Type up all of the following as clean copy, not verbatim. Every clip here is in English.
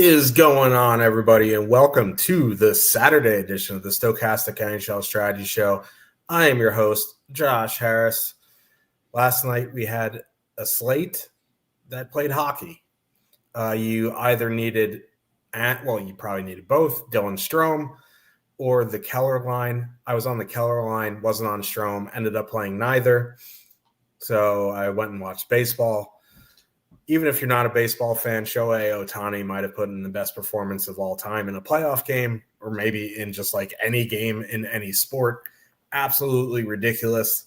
is going on, everybody, and welcome to the Saturday edition of the Stochastic NHL Strategy Show. I am your host, Josh Harris. Last night we had a slate that played hockey. You either needed, you probably needed both, Dylan Strome or the Keller line. I was on the Keller line, wasn't on Strome, ended up playing neither. So I went and watched baseball. Even if you're not a baseball fan, Shohei Ohtani might have put in the best performance of all time in a playoff game, or maybe in just like any game in any sport. Absolutely ridiculous.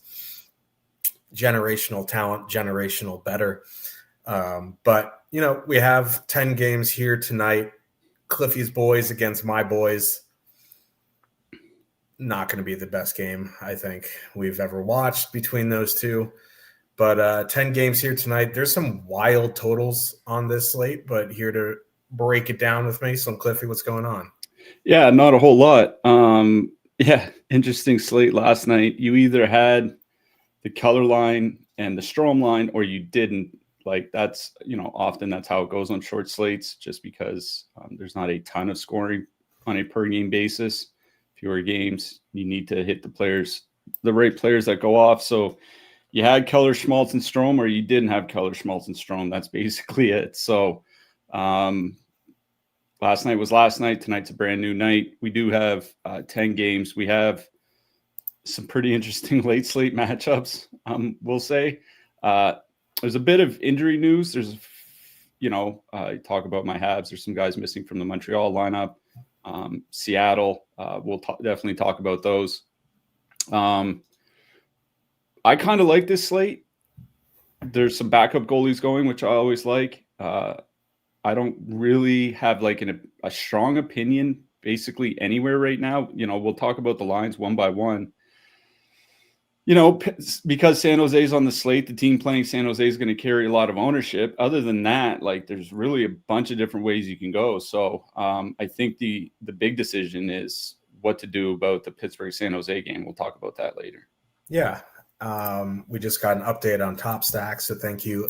Generational talent, generational better. But, we have 10 games here tonight. Cliffy's boys against my boys. Not going to be the best game, I think, we've ever watched between those two. But 10 games here tonight. There's some wild totals on this slate, but here to break it down with me. So, Cliffy, what's going on? Yeah, not a whole lot. Interesting slate last night. You either had the Keller line and the Strome line, or you didn't. Like that's, often that's how it goes on short slates, just because there's not a ton of scoring on a per game basis. Fewer games, you need to hit the right players that go off. So you had Keller, Schmaltz, and Strome, or you didn't have Keller, Schmaltz, and Strome. That's basically it. So last night was last night. Tonight's a brand new night. We do have 10 games. We have some pretty interesting late slate matchups, we'll say. There's a bit of injury news. There's, talk about my Habs. There's some guys missing from the Montreal lineup. Seattle, we'll definitely talk about those. I kind of like this slate. There's some backup goalies going, which I always like. I don't really have like a strong opinion basically anywhere right now. We'll talk about the lines one by one. Because San Jose's on the slate, the team playing San Jose is going to carry a lot of ownership. Other than that, like there's really a bunch of different ways you can go. So I think the big decision is what to do about the Pittsburgh San Jose game. We'll talk about that later. Yeah. We just got an update on Top Stack, so thank you,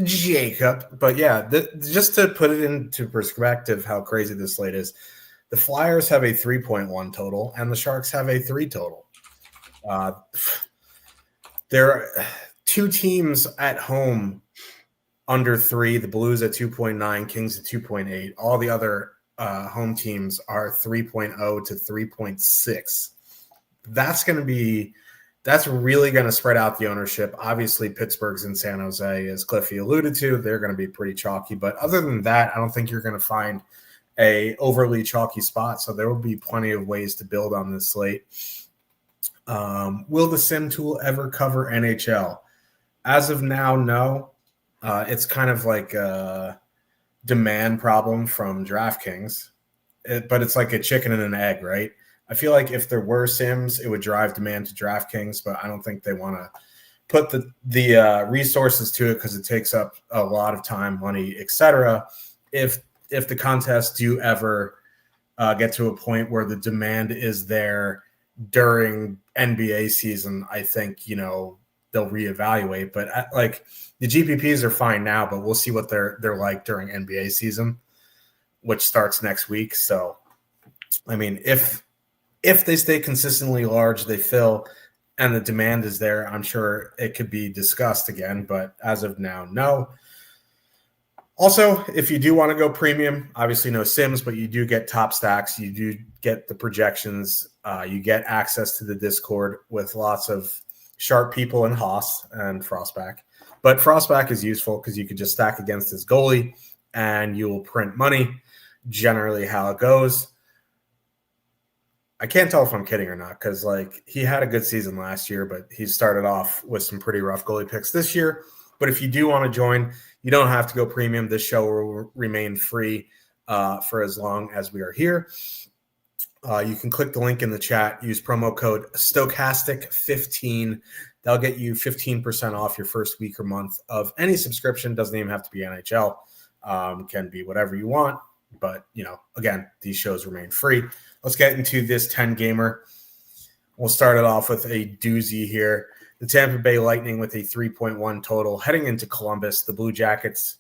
Jacob. But yeah, just to put it into perspective how crazy this slate is, the Flyers have a 3.1 total and the Sharks have a 3 total. There are two teams at home under 3, the Blues at 2.9, Kings at 2.8. All the other home teams are 3.0 to 3.6. That's really going to spread out the ownership. Obviously, Pittsburgh's in San Jose, as Cliffy alluded to. They're going to be pretty chalky. But other than that, I don't think you're going to find a overly chalky spot. So there will be plenty of ways to build on this slate. Will the sim tool ever cover NHL? As of now, no. It's kind of like a demand problem from DraftKings. But it's like a chicken and an egg, right? I feel like if there were sims, it would drive demand to DraftKings, but I don't think they want to put the resources to it because it takes up a lot of time, money, etc. If the contests do ever get to a point where the demand is there during NBA season, I think they'll reevaluate. But like the GPPs are fine now, but we'll see what they're like during NBA season, which starts next week. So, I mean, if they stay consistently large, they fill, and the demand is there, I'm sure it could be discussed again. But as of now, no. Also, if you do want to go premium, obviously no sims, but you do get Top Stacks. You do get the projections. You get access to the Discord with lots of sharp people in Haas and Frostback. But Frostback is useful because you can just stack against his goalie and you will print money, generally how it goes. I can't tell if I'm kidding or not because, he had a good season last year, but he started off with some pretty rough goalie picks this year. But if you do want to join, you don't have to go premium. This show will remain free for as long as we are here. You can click the link in the chat. Use promo code Stochastic15. That'll get you 15% off your first week or month of any subscription. Doesn't even have to be NHL. Can be whatever you want. But, again, these shows remain free. Let's get into this 10-gamer. We'll start it off with a doozy here. The Tampa Bay Lightning with a 3.1 total heading into Columbus. The Blue Jackets,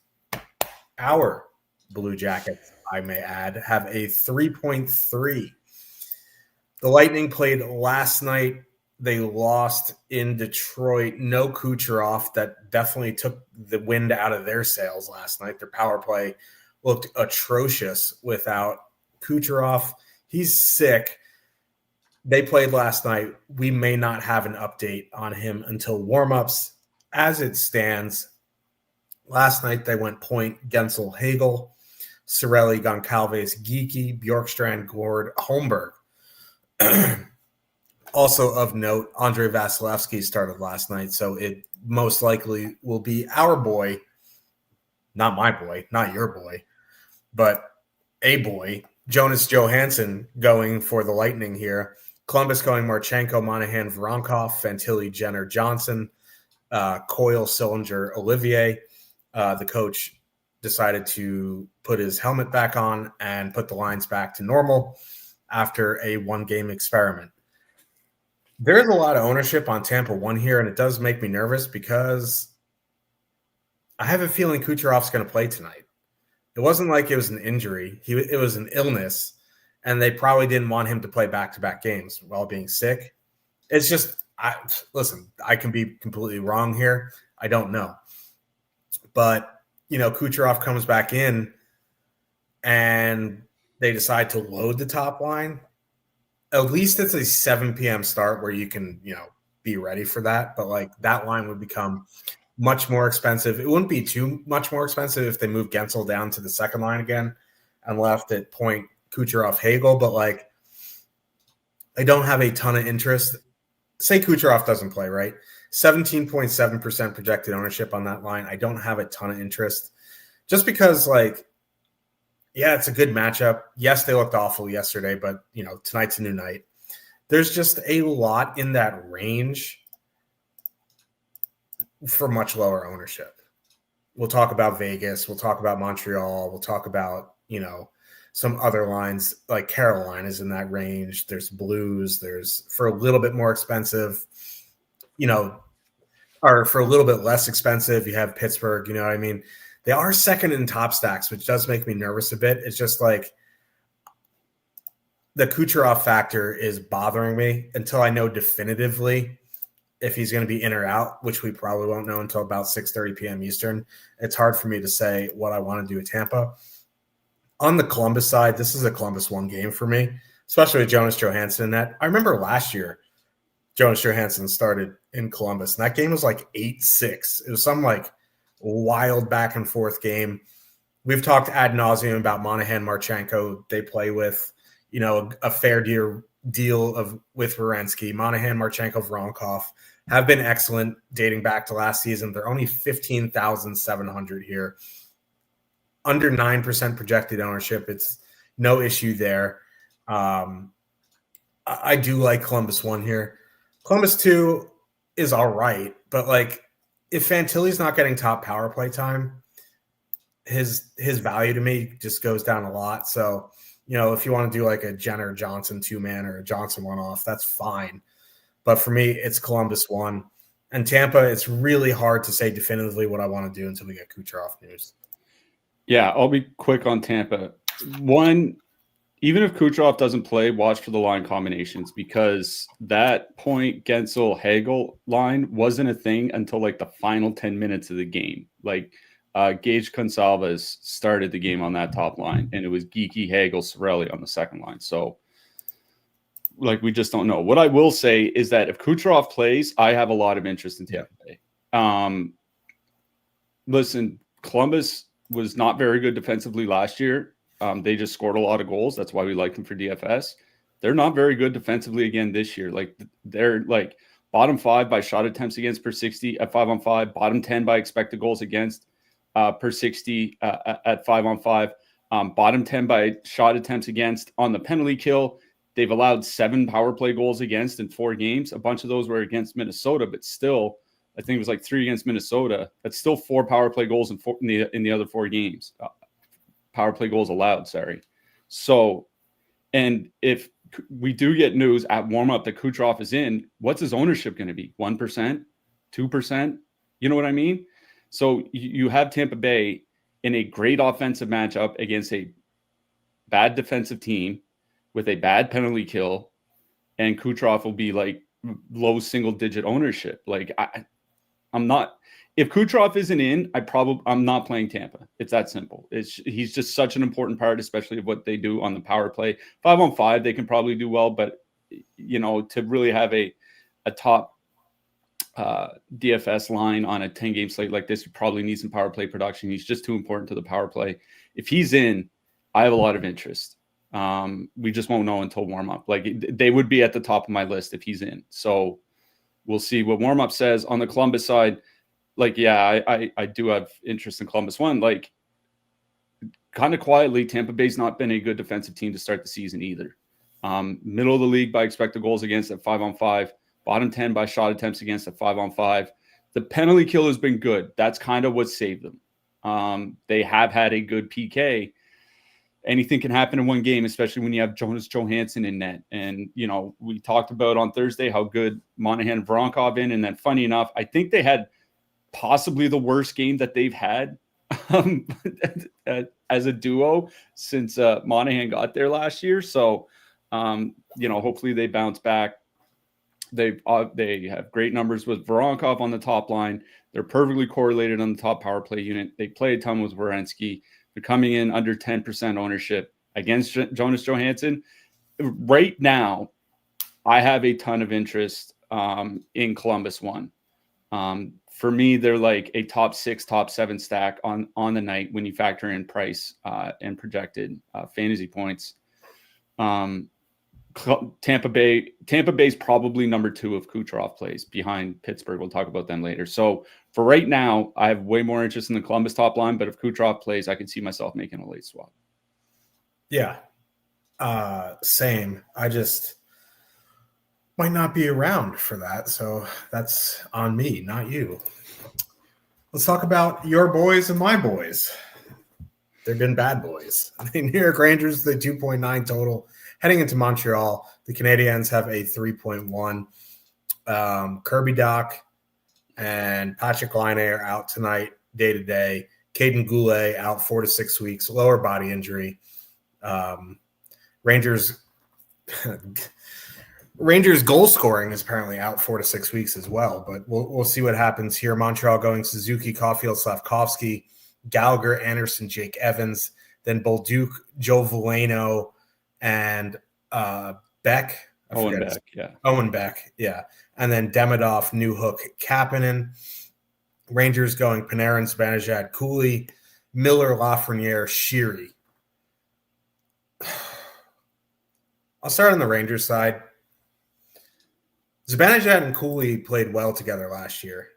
our Blue Jackets, I may add, have a 3.3. The Lightning played last night. They lost in Detroit. No Kucherov. That definitely took the wind out of their sails last night. Their power play looked atrocious without Kucherov. He's sick. They played last night. We may not have an update on him until warmups. As it stands, last night they went Point, Gensel, Hagel, Cirelli, Goncalves, Geeky, Bjorkstrand, Gord, Holmberg. Also of note, Andre Vasilevsky started last night, so it most likely will be our boy, not my boy, not your boy, but a boy, Jonas Johansson, going for the Lightning here. Columbus going Marchenko, Monahan, Voronkov, Fantilli, Jenner, Johnson, Coyle, Sillinger, Olivier. The coach decided to put his helmet back on and put the lines back to normal after a one-game experiment. There's a lot of ownership on Tampa 1 here, and it does make me nervous because I have a feeling Kucherov's going to play tonight. It wasn't like it was an injury. It was an illness, and they probably didn't want him to play back-to-back games while being sick. It's just, listen, I can be completely wrong here. I don't know. But, Kucherov comes back in, and they decide to load the top line. At least it's a 7 p.m. start where you can, be ready for that. But, that line would become much more expensive. It wouldn't be too much more expensive if they moved Gensel down to the second line again and left at Point, Kucherov, Hagel. But, I don't have a ton of interest. Say Kucherov doesn't play, right? 17.7% projected ownership on that line. I don't have a ton of interest just because, yeah, it's a good matchup. Yes, they looked awful yesterday, but, tonight's a new night. There's just a lot in that range for much lower ownership. We'll talk about Vegas. We'll talk about Montreal. We'll talk about, some other lines like Carolina's in that range. There's Blues. There's for a little bit more expensive, or for a little bit less expensive, you have Pittsburgh. You know what I mean? They are second in top stacks, which does make me nervous a bit. It's just the Kucherov factor is bothering me until I know definitively if he's going to be in or out, which we probably won't know until about 6:30 p.m. Eastern. It's hard for me to say what I want to do at Tampa. On the Columbus side, this is a Columbus 1 game for me, especially with Jonas Johansson in that. I remember last year, Jonas Johansson started in Columbus, and that game was 8-6. It was some wild back and forth game. We've talked ad nauseum about Monahan, Marchenko. They play with, a fair deal with Werenski. Monahan, Marchenko, Voronkov have been excellent dating back to last season. They're only 15,700 here. Under 9% projected ownership. It's no issue there. I do like Columbus 1 here. Columbus 2 is all right, but if Fantilli's not getting top power play time, his value to me just goes down a lot. So, if you want to do a Jenner Johnson 2-man or a Johnson 1-off, that's fine. But for me, it's Columbus 1. And Tampa, it's really hard to say definitively what I want to do until we get Kucherov news. Yeah, I'll be quick on Tampa. One, even if Kucherov doesn't play, watch for the line combinations because that Point, Gensel, Hagel line wasn't a thing until the final 10 minutes of the game. Gage Gonsalves started the game on that top line, and it was Geeky, Hagel, Cirelli on the second line. So, we just don't know. What I will say is that if Kucherov plays, I have a lot of interest in Tampa Bay. Listen, Columbus was not very good defensively last year. They just scored a lot of goals. That's why we like them for DFS. They're not very good defensively again this year. They're bottom 5 by shot attempts against per 60 at 5-on-5, bottom 10 by expected goals against per 60 at 5-on-5, bottom 10 by shot attempts against on the penalty kill. They've allowed 7 power play goals against in 4 games. A bunch of those were against Minnesota, but still, I think it was 3 against Minnesota. That's still 4 power play goals in the other 4 games. Power play goals allowed, sorry. So, and if we do get news at warm-up that Kucherov is in, what's his ownership going to be? 1%? 2%? You know what I mean? So you have Tampa Bay in a great offensive matchup against a bad defensive team with a bad penalty kill, and Kucherov will be like low single digit ownership. Like I'm not. If Kucherov isn't in, I'm not playing Tampa. It's that simple. He's just such an important part, especially of what they do on the power play. 5-on-5, they can probably do well, but to really have a top DFS line on a 10-game slate like this, you probably need some power play production. He's just too important to the power play. If he's in, I have a lot of interest. We just won't know until warm up. Like they would be at the top of my list if he's in. So we'll see what warm up says. On the Columbus side, like, yeah, I do have interest in Columbus. One, like, kind of quietly, Tampa Bay's not been a good defensive team to start the season either. Middle of the league by expected goals against at 5-on-5, bottom 10 by shot attempts against at 5-on-5. The penalty kill has been good. That's kind of what saved them. They have had a good PK. Anything can happen in one game, especially when you have Jonas Johansson in net. And, we talked about on Thursday how good Monahan and Voronkov in. And then funny enough, I think they had possibly the worst game that they've had as a duo since Monahan got there last year. So, hopefully they bounce back. They have great numbers with Voronkov on the top line. They're perfectly correlated on the top power play unit. They play a ton with Werenski. They're coming in under 10% ownership against Jonas Johansson. Right now, I have a ton of interest in Columbus one. For me, they're like a top 6, top 7 stack on the night when you factor in price and projected fantasy points. Tampa Bay's probably number 2 if Kucherov plays behind Pittsburgh. We'll talk about them later. So for right now, I have way more interest in the Columbus top line, but if Kucherov plays, I can see myself making a late swap. Yeah. Same. I just might not be around for that. So that's on me, not you. Let's talk about your boys and my boys. They've been bad boys. The New York Rangers, the 2.9 total. Heading into Montreal, the Canadiens have a 3.1. Kirby Dach and Patrick Laine are out tonight, day to day. Caden Goulet out 4 to 6 weeks, lower body injury. Rangers goal scoring is apparently out 4 to 6 weeks as well, but we'll see what happens here. Montreal going Suzuki, Caulfield, Slavkovsky, Gallagher, Anderson, Jake Evans, then Bolduc, Joe Veleno, and Beck. Owen Beck, yeah. And then Demidov, Newhook, Kapanen. Rangers going Panarin, Zibanejad, Cooley, Miller, Lafreniere, Sheary. I'll start on the Rangers side. Zibanejad and Cooley played well together last year.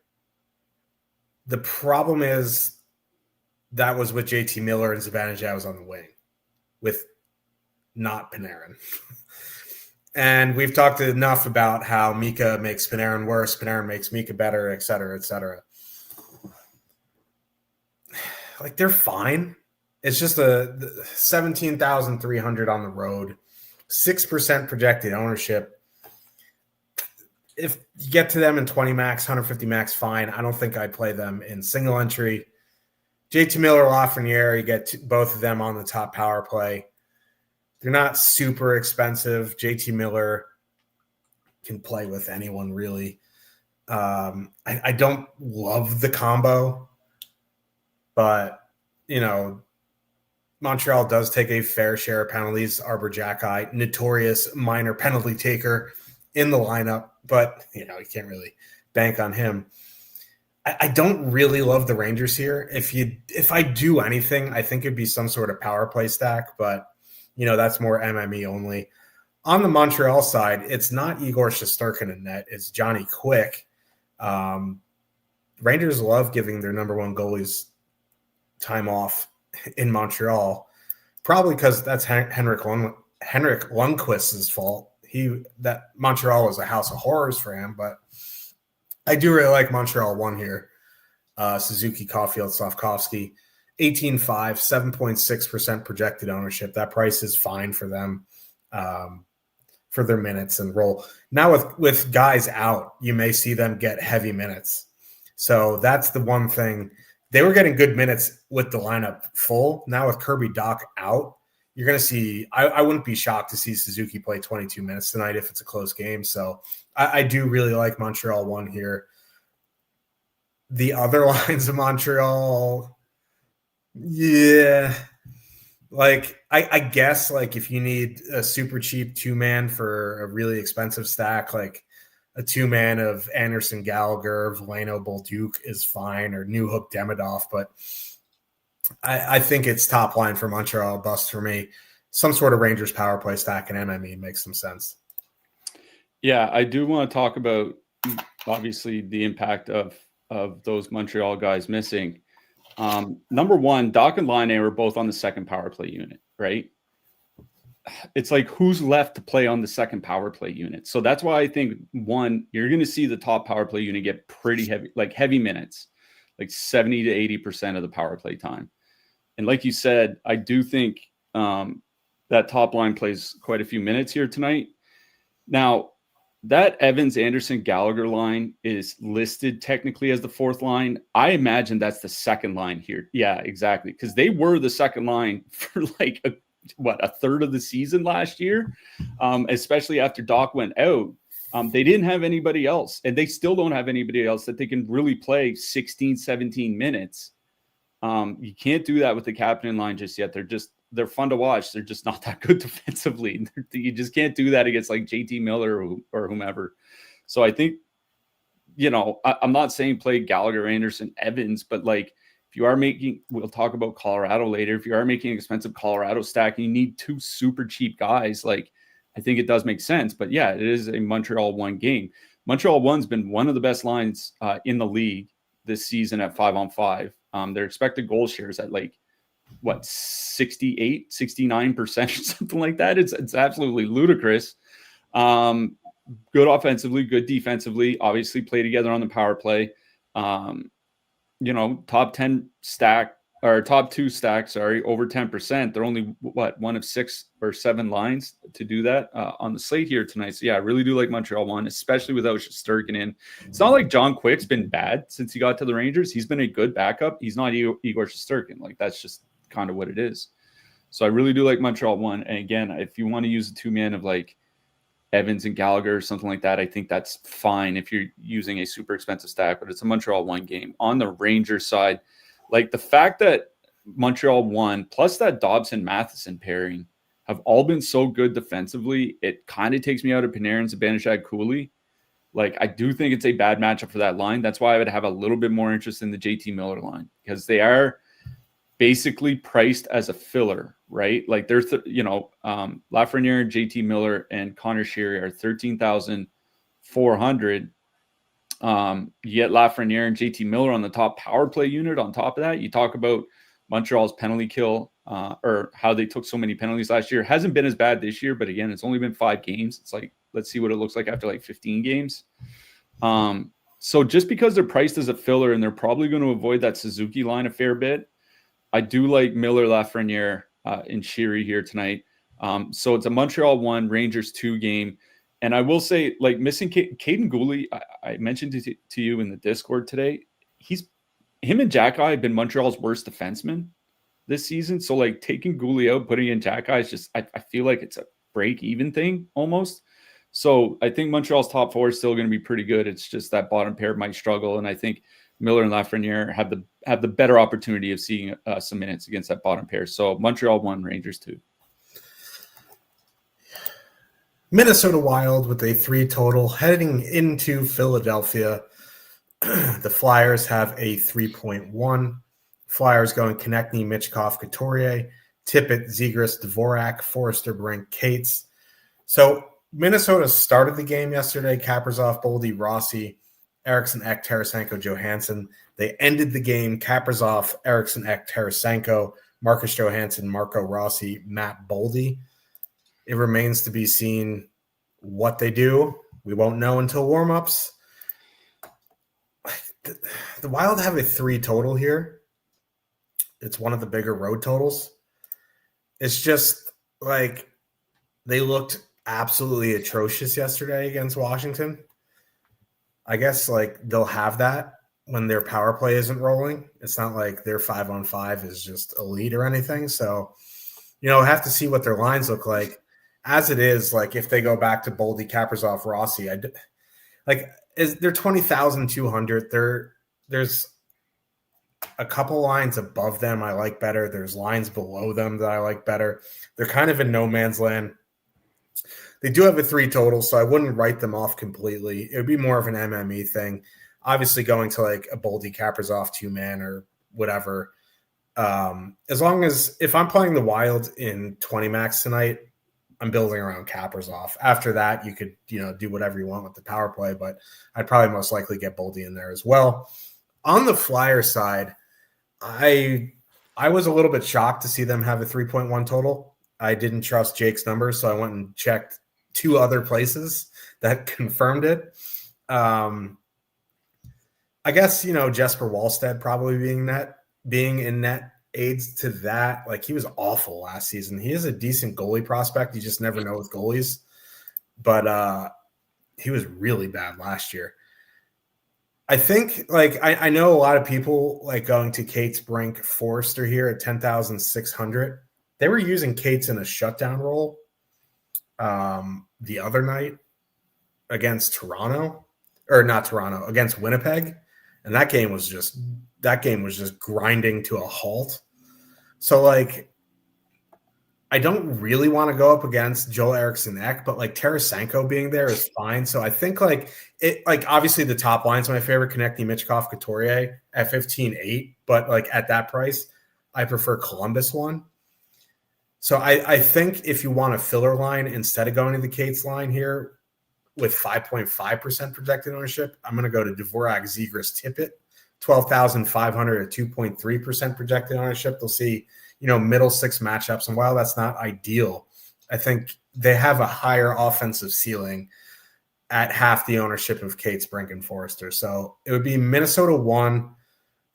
The problem is that was with JT Miller and Zibanejad was on the wing with not Panarin. And we've talked enough about how Mika makes Panarin worse, Panarin makes Mika better, et cetera, et cetera. Like, they're fine. It's just a 17,300 on the road, 6% projected ownership. If you get to them in 20 max, 150 max, fine. I don't think I'd play them in single entry. JT Miller, Lafreniere, you get both of them on the top power play. They're not super expensive. JT Miller can play with anyone, really. I don't love the combo, but, Montreal does take a fair share of penalties. Arbor Xhekaj, notorious minor penalty taker in the lineup, but, you can't really bank on him. I don't really love the Rangers here. If I do anything, I think it'd be some sort of power play stack, but that's more MME only. On the Montreal side, it's not Igor Shesterkin in net. It's Johnny Quick. Rangers love giving their number 1 goalies time off in Montreal, probably because that's Henrik Lundqvist's fault. That Montreal was a house of horrors for him, but I do really like Montreal 1 here. Suzuki, Caulfield, Slavkovsky. 18.5, 7.6% projected ownership. That price is fine for them for their minutes and role. Now with guys out, you may see them get heavy minutes. So that's the one thing. They were getting good minutes with the lineup full. Now with Kirby Dach out, you're going to see, I wouldn't be shocked to see Suzuki play 22 minutes tonight if it's a close game. So I do really like Montreal 1 here. The other lines of Montreal, yeah. Like, I guess, like, if you need a super cheap 2-man for a really expensive stack, like a 2-man of Anderson, Gallagher, Veleno, Bolduc is fine, or Newhook, Demidov. But I think it's top line for Montreal, bust for me. Some sort of Rangers power play stack and MME makes some sense. Yeah, I do want to talk about, obviously, the impact of those Montreal guys missing. Number one, Doc and Laine were both on the second power play unit, right? It's like, who's left to play on the second power play unit? So that's why I think, one, you're going to see the top power play unit get pretty heavy, like heavy minutes, like 70 to 80% of the power play time. And like you said, I do think that top line plays quite a few minutes here tonight. Now, that Evans, Anderson, Gallagher line is listed technically as the fourth line. I imagine that's the second line here. Yeah, exactly. Because they were the second line for like a third of the season last year, especially after Doc went out. They didn't have anybody else, and they still don't have anybody else that they can really play 16, 17 minutes. You can't do that with the captain line just yet. They're fun to watch. They're just not that good defensively. You just can't do that against like JT Miller or whomever. So I think, I'm not saying play Gallagher, Anderson, Evans, but like if you are we'll talk about Colorado later. If you are making an expensive Colorado stack and you need two super cheap guys, like I think it does make sense. But yeah, it is a Montreal 1 game. Montreal 1's been one of the best lines in the league this season at 5-on-5. Their expected goal shares at like, 68, 69% or something like that. It's absolutely ludicrous. Good offensively, good defensively, obviously play together on the power play. Top 10 stack or top 2 stacks, over 10%. They're only one of 6 or 7 lines to do that on the slate here tonight. So yeah, I really do like Montreal 1, especially without Shesterkin in. It's not like John Quick's been bad since he got to the Rangers. He's been a good backup. He's not Igor Shesterkin. Like, that's just kind of what it is. So I really do like Montreal 1. And again, if you want to use a 2-man of like Evans and Gallagher or something like that, I think that's fine if you're using a super expensive stack, but it's a Montreal 1 game. On the Rangers side, like the fact that Montreal 1 plus that Dobson-Matheson pairing have all been so good defensively, it kind of takes me out of Panarin, Zibanejad, Cooley. Like, I do think it's a bad matchup for that line. That's why I would have a little bit more interest in the JT Miller line, because they are basically priced as a filler, right? Like they're, Lafreniere, JT Miller, and Connor Sheary are 13,400. You get Lafreniere and JT Miller on the top power play unit. On top of that, you talk about Montreal's penalty kill, or how they took so many penalties last year. Hasn't been as bad this year, but again, it's only been 5 games. It's like, let's see what it looks like after like 15 games. So just because they're priced as a filler and they're probably going to avoid that Suzuki line a fair bit, I do like Miller, Lafreniere, and Sheary here tonight. So it's a Montreal 1, Rangers 2 game. And I will say, like, missing Caden Gooley, I mentioned to you in the Discord today, him and Jack-Eye have been Montreal's worst defensemen this season. So, like, taking Gooley out, putting in Jack-Eye is just, I feel like it's a break-even thing almost. So I think Montreal's top 4 is still going to be pretty good. It's just that bottom pair might struggle. And I think Miller and Lafreniere have the better opportunity of seeing some minutes against that bottom pair. So Montreal 1, Rangers 2. Minnesota Wild with a 3 total heading into Philadelphia. The Flyers have a 3.1. Flyers going Konechny, Michkov, Couturier, Tippett, Zegras, Dvorak, Forrester, Brink, Cates. So Minnesota started the game yesterday. Kaprizov, Boldy, Rossi, Eriksson, Ek, Tarasenko, Johansson. They ended the game. Kaprizov, Eriksson, Ek, Tarasenko, Marcus Johansson, Marco Rossi, Matt Boldy. It remains to be seen what they do. We won't know until warmups. The Wild have a 3 total here. It's one of the bigger road totals. It's just like they looked absolutely atrocious yesterday against Washington. I guess like they'll have that when their power play isn't rolling. It's not like their 5-on-5 is just elite or anything. So, have to see what their lines look like. As it is, like if they go back to Boldy, Kaprizov, Rossi, they're 20,200. There's a couple lines above them I like better. There's lines below them that I like better. They're kind of in no man's land. They do have a 3 total, so I wouldn't write them off completely. It would be more of an MME thing. Obviously, going to like a Boldy, Kaprizov 2-man or whatever. As long as if I'm playing the Wild in 20 max tonight, I'm building around Kaprizov. After that, you could do whatever you want with the power play, but I'd probably most likely get Boldy in there as well. On the Flyer side, I was a little bit shocked to see them have a 3.1 total. I didn't trust Jake's numbers, so I went and checked 2 other places that confirmed it. I guess Jesper Wallstedt probably being in net aids to that. Like, he was awful last season. He is a decent goalie prospect. You just never know with goalies, but he was really bad last year. I think, I know a lot of people like going to Kate's Brink Forrester here at 10,600. They were using Kate's in a shutdown role the other night against against Winnipeg, and that game was just grinding to a halt. So I don't really want to go up against Joel Eriksson Ek, but Tarasenko being there is fine. So I think obviously the top line is my favorite, Konechny, Michkov, Couturier at 15.8, but at that price, I prefer Columbus one. So I think if you want a filler line instead of going to the Cates line here with 5.5% projected ownership, I'm going to go to Dvorak, Zegras, Tippett, 12,500 at 2.3% projected ownership. They'll see middle 6 matchups. And while that's not ideal, I think they have a higher offensive ceiling at half the ownership of Kate's Brink and Forrester. So it would be Minnesota 1,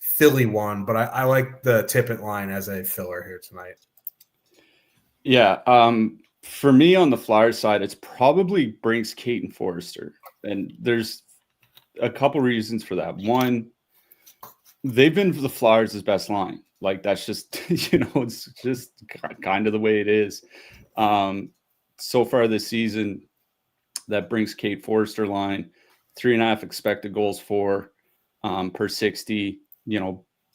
Philly 1, but I like the Tippett line as a filler here tonight. Yeah. For me on the Flyers side, it's probably Brinks, Kate, and Forrester. And there's a couple reasons for that. One, they've been the Flyers' best line. That's just, it's just kind of the way it is. So far this season, that Brinks, Kate, Forrester line, 3.5 expected goals for per 60,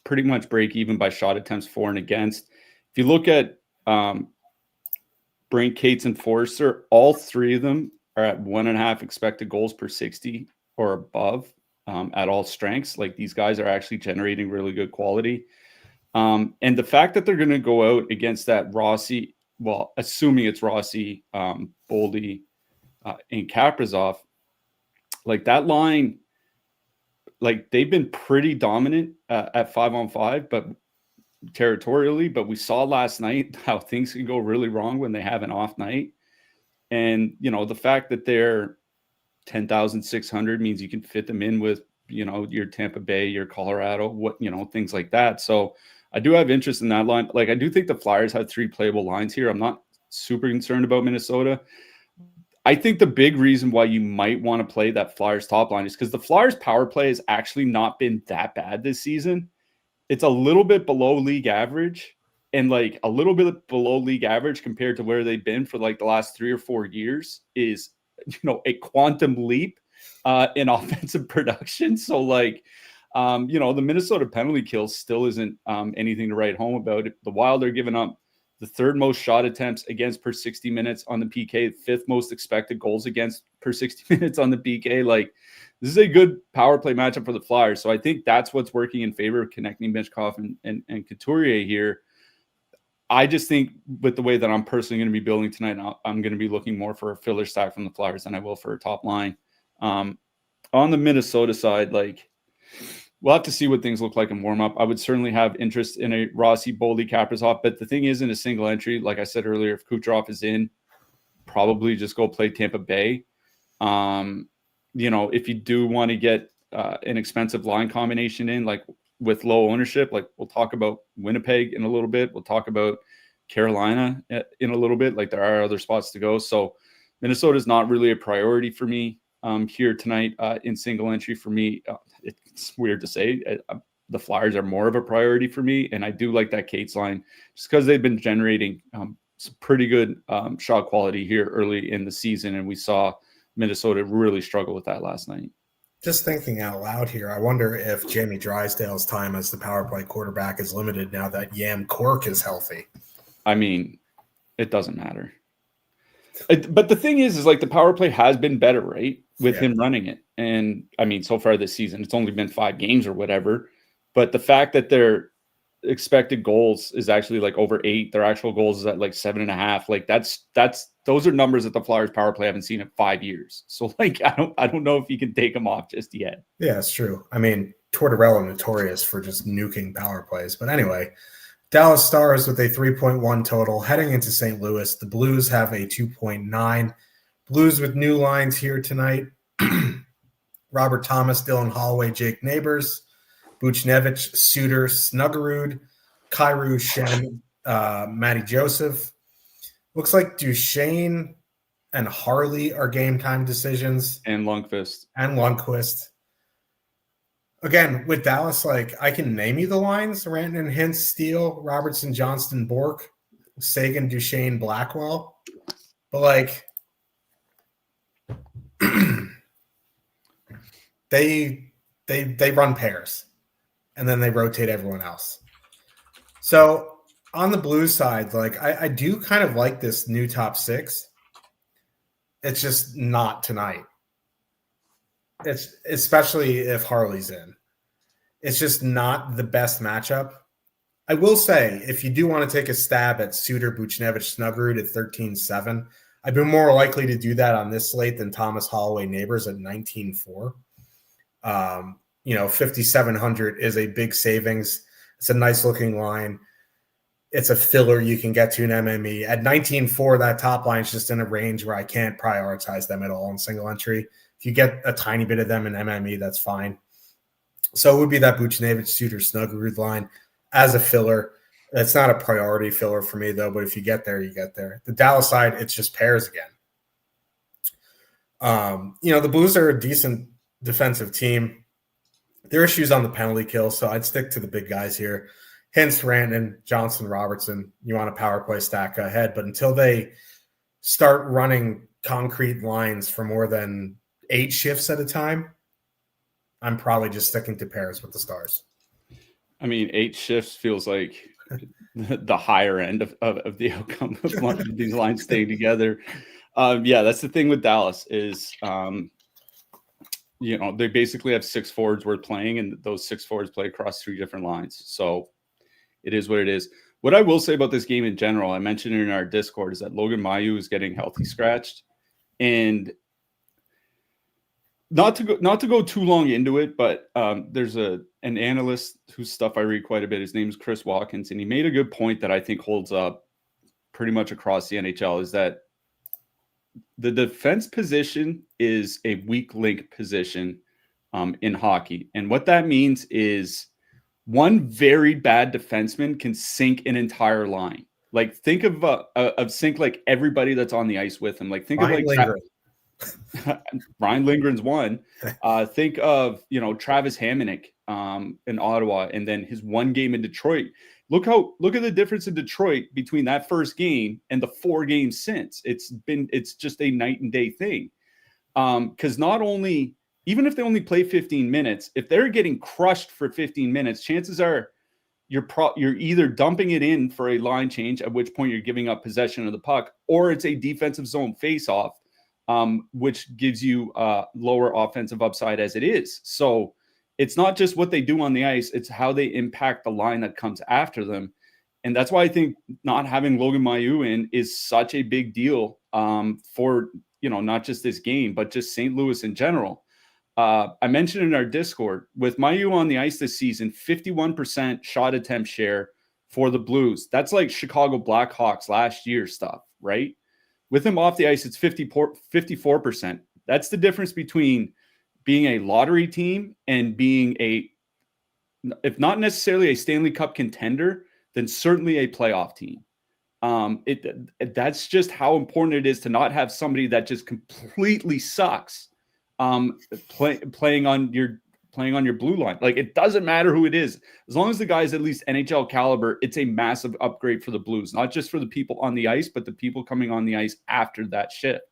pretty much break even by shot attempts for and against. If you look at Brink, Cates, and Forrester, all 3 of them are at 1.5 expected goals per 60 or above at all strengths. These guys are actually generating really good quality. And the fact that they're going to go out against that Rossi, well, assuming it's Rossi, Boldy, and Kaprizov, that line, they've been pretty dominant at 5-on-5, but territorially. But we saw last night how things can go really wrong when they have an off night. And, the fact that they're 10,600 means you can fit them in with, your Tampa Bay, your Colorado, things like that. So I do have interest in that line. I do think the Flyers have 3 playable lines here. I'm not super concerned about Minnesota. I think the big reason why you might want to play that Flyers top line is because the Flyers power play has actually not been that bad this season. It's a little bit below league average, and a little bit below league average compared to where they've been for the last 3 or 4 years is, a quantum leap in offensive production. So the Minnesota penalty kill still isn't anything to write home about. The Wild are giving up the 3rd most shot attempts against per 60 minutes on the PK, 5th most expected goals against per 60 minutes on the PK. This is a good power play matchup for the Flyers. So I think that's what's working in favor of Konechny, Michkov, and Couturier here. I just think with the way that I'm personally going to be building tonight, I'm going to be looking more for a filler stack from the Flyers than I will for a top line. On the Minnesota side, we'll have to see what things look like in warm-up. I would certainly have interest in a Rossi, Boldy, Kaprizov, but the thing is, in a single entry, like I said earlier, if Kucherov is in, probably just go play Tampa Bay. If you do want to get an expensive line combination in, with low ownership, we'll talk about Winnipeg in a little bit. We'll talk about Carolina in a little bit. There are other spots to go. So Minnesota is not really a priority for me here tonight in single entry. For me, it's weird to say. The Flyers are more of a priority for me, and I do like that Cates line just because they've been generating some pretty good shot quality here early in the season, and we saw Minnesota really struggle with that last night. Just thinking out loud here, I wonder if Jamie Drysdale's time as the power play quarterback is limited now that Yam Cork is healthy. I mean, it doesn't matter. But the thing is like the power play has been better, right? With him running it. And I mean, so far this season, it's only been 5 games or whatever. But the fact that their expected goals is actually like over 8, their actual goals is at like 7.5. Like those are numbers that the Flyers power play haven't seen in 5 years. So like I don't know if you can take them off just yet. Yeah, it's true. I mean, Tortorella notorious for just nuking power plays. But anyway, Dallas Stars with a 3.1 total heading into St. Louis. The Blues have a 2.9. Blues with new lines here tonight. Robert Thomas, Dylan Holloway, Jake Neighbors, Buchnevich, Suter, Snuggerud, Kyrou, Shen, Matty Joseph. Looks like Duchesne and Harley are game time decisions. And Lundqvist. Again, with Dallas, like I can name you the lines: Rantanen, Hintz, Steele, Robertson, Johnston, Bork, Sagan, Duchesne, Blackwell. But like they run pairs and then they rotate everyone else. So on the Blues side, like I do kind of like this new top 6. It's just not tonight. It's especially if Harley's in. It's just not the best matchup. I will say, if you do want to take a stab at Suter, Buchnevich, Snuggerud at 13.7, I'd be more likely to do that on this slate than Thomas, Holloway, Neighbors at 19.4. 5,700 is a big savings. It's a nice looking line. It's a filler you can get to an MME. At 19.4, that top line is just in a range where I can't prioritize them at all in single entry. If you get a tiny bit of them in MME, that's fine. So it would be that Buchnevich, Suter, Snuggerud line as a filler. It's not a priority filler for me, though, but if you get there, you get there. The Dallas side, it's just pairs again. The Blues are a decent defensive team. There are issues on the penalty kill, so I'd stick to the big guys here. Hintz, Rantanen, Johnson, Robertson. You want a power play stack ahead, but until they start running concrete lines for more than 8 shifts at a time, I'm probably just sticking to pairs with the Stars. I mean, 8 shifts feels like the higher end of the outcome of one of these lines staying together. That's the thing with Dallas is, they basically have 6 forwards worth playing, and those 6 forwards play across 3 different lines. So it is what it is. What I will say about this game in general, I mentioned it in our Discord, is that Logan Mailloux is getting healthy scratched. And not to go too long into it, but there's an analyst whose stuff I read quite a bit. His name is Chris Watkins, and he made a good point that I think holds up pretty much across the NHL, is that the defense position is a weak link position in hockey. And what that means is one very bad defenseman can sink an entire line. Like think of sink like everybody that's on the ice with him. Like think Ryan of like Lindgren. Ryan Lindgren's one. Think of Travis Hamonic in Ottawa, and then his one game in Detroit. Look at the difference in Detroit between that first game and the 4 games since. It's just a night and day thing. Because not only, even if they only play 15 minutes, if they're getting crushed for 15 minutes, chances are you're either dumping it in for a line change, at which point you're giving up possession of the puck, or it's a defensive zone faceoff, which gives you lower offensive upside as it is. So it's not just what they do on the ice, it's how they impact the line that comes after them. And that's why I think not having Logan Mailloux in is such a big deal for, not just this game, but just St. Louis in general. I mentioned in our Discord, with Mailloux on the ice this season, 51% shot attempt share for the Blues. That's like Chicago Blackhawks last year stuff, right? With him off the ice, it's 54%. That's the difference between being a lottery team and being if not necessarily a Stanley Cup contender, then certainly a playoff team. That's just how important it is to not have somebody that just completely sucks playing on playing on your blue line. Like, it doesn't matter who it is. As long as the guy's at least NHL caliber, it's a massive upgrade for the Blues, not just for the people on the ice, but the people coming on the ice after that shift.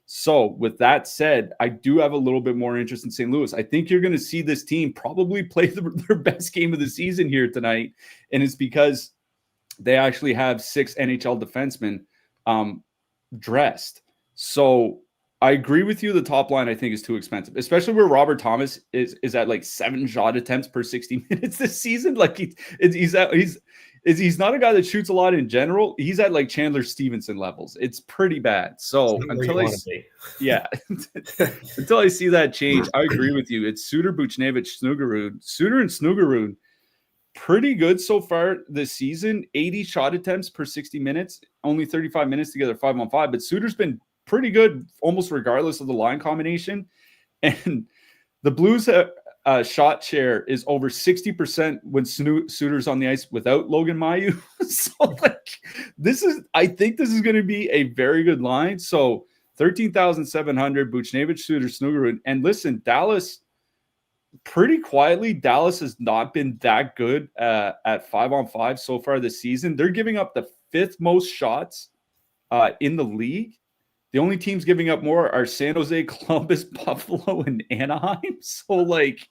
So with that said, I do have a little bit more interest in St. Louis. I think you're going to see this team probably play their best game of the season here tonight. And it's because they actually have 6 NHL defensemen dressed. So I agree with you. The top line, I think, is too expensive, especially where Robert Thomas is at like 7 shot attempts per 60 minutes this season. Like he's not a guy that shoots a lot in general. He's at like Chandler Stevenson levels. It's pretty bad. So until I see that change, I agree with you. It's Suter, Buchnevich, Snuggerud. Suter and Snuggerud, pretty good so far this season. 80 shot attempts per 60 minutes, only 35 minutes together, 5-on-5. But Suter's been pretty good almost regardless of the line combination. And the Blues shot share is over 60% when Suter's on the ice without Logan Mailloux. So like I think this is going to be a very good line. So 13,700, Buchnevich, Suter, Snuggerud. And listen, Dallas, pretty quietly, Dallas has not been that good at 5-on-5 so far this season. They're giving up the 5th most shots in the league. The only teams giving up more are San Jose, Columbus, Buffalo, and Anaheim. So, like,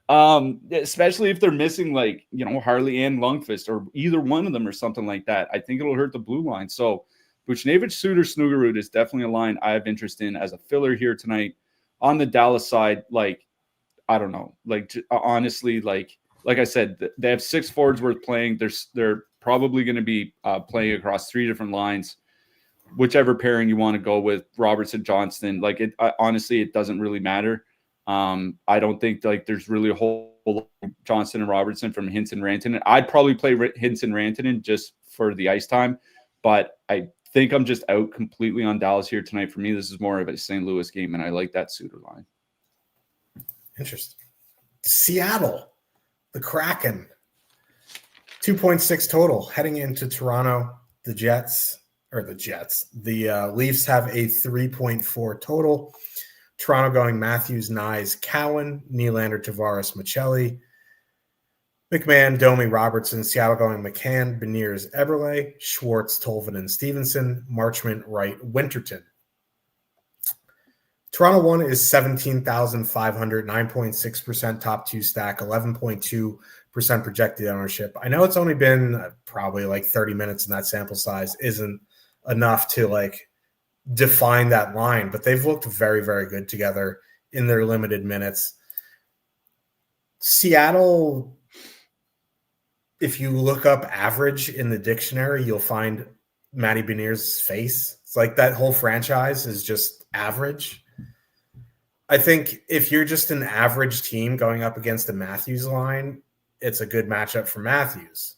especially if they're missing, like, Harley and Lundqvist or either one of them or something like that, I think it'll hurt the blue line. So, Buchnevich, Suter, Snuggerud is definitely a line I have interest in as a filler here tonight. On the Dallas side, like, I don't know. Like, honestly, like I said, they have 6 forwards worth playing. They're probably going to be playing across 3 different lines. Whichever pairing you want to go with, Robertson, Johnston, like honestly, it doesn't really matter. I don't think like there's really a whole lot of Johnston and Robertson from Hintz and Rantanen. I'd probably play Hintz and Rantanen just for the ice time, but I think I'm just out completely on Dallas here tonight. For me, this is more of a St. Louis game, and I like that Suter line. Interesting. Seattle, the Kraken, 2.6 total heading into Toronto. The Leafs have a 3.4 total. Toronto going Matthews, Nyes, Cowan, Nylander, Tavares, Michelli, McMahon, Domi, Robertson. Seattle going McCann, Beniers, Eberle, Schwartz, Tolvin, and Stevenson, Marchment, Wright, Winterton. Toronto 1 is 17,500, 9.6% top 2 stack, 11.2% projected ownership. I know it's only been probably like 30 minutes, and that sample size isn't enough to like define that line, but they've looked very, very good together in their limited minutes. Seattle, if you look up average in the dictionary, you'll find Matty Beniers' face. It's like that whole franchise is just average. I think if you're just an average team going up against the Matthews line, it's a good matchup for Matthews.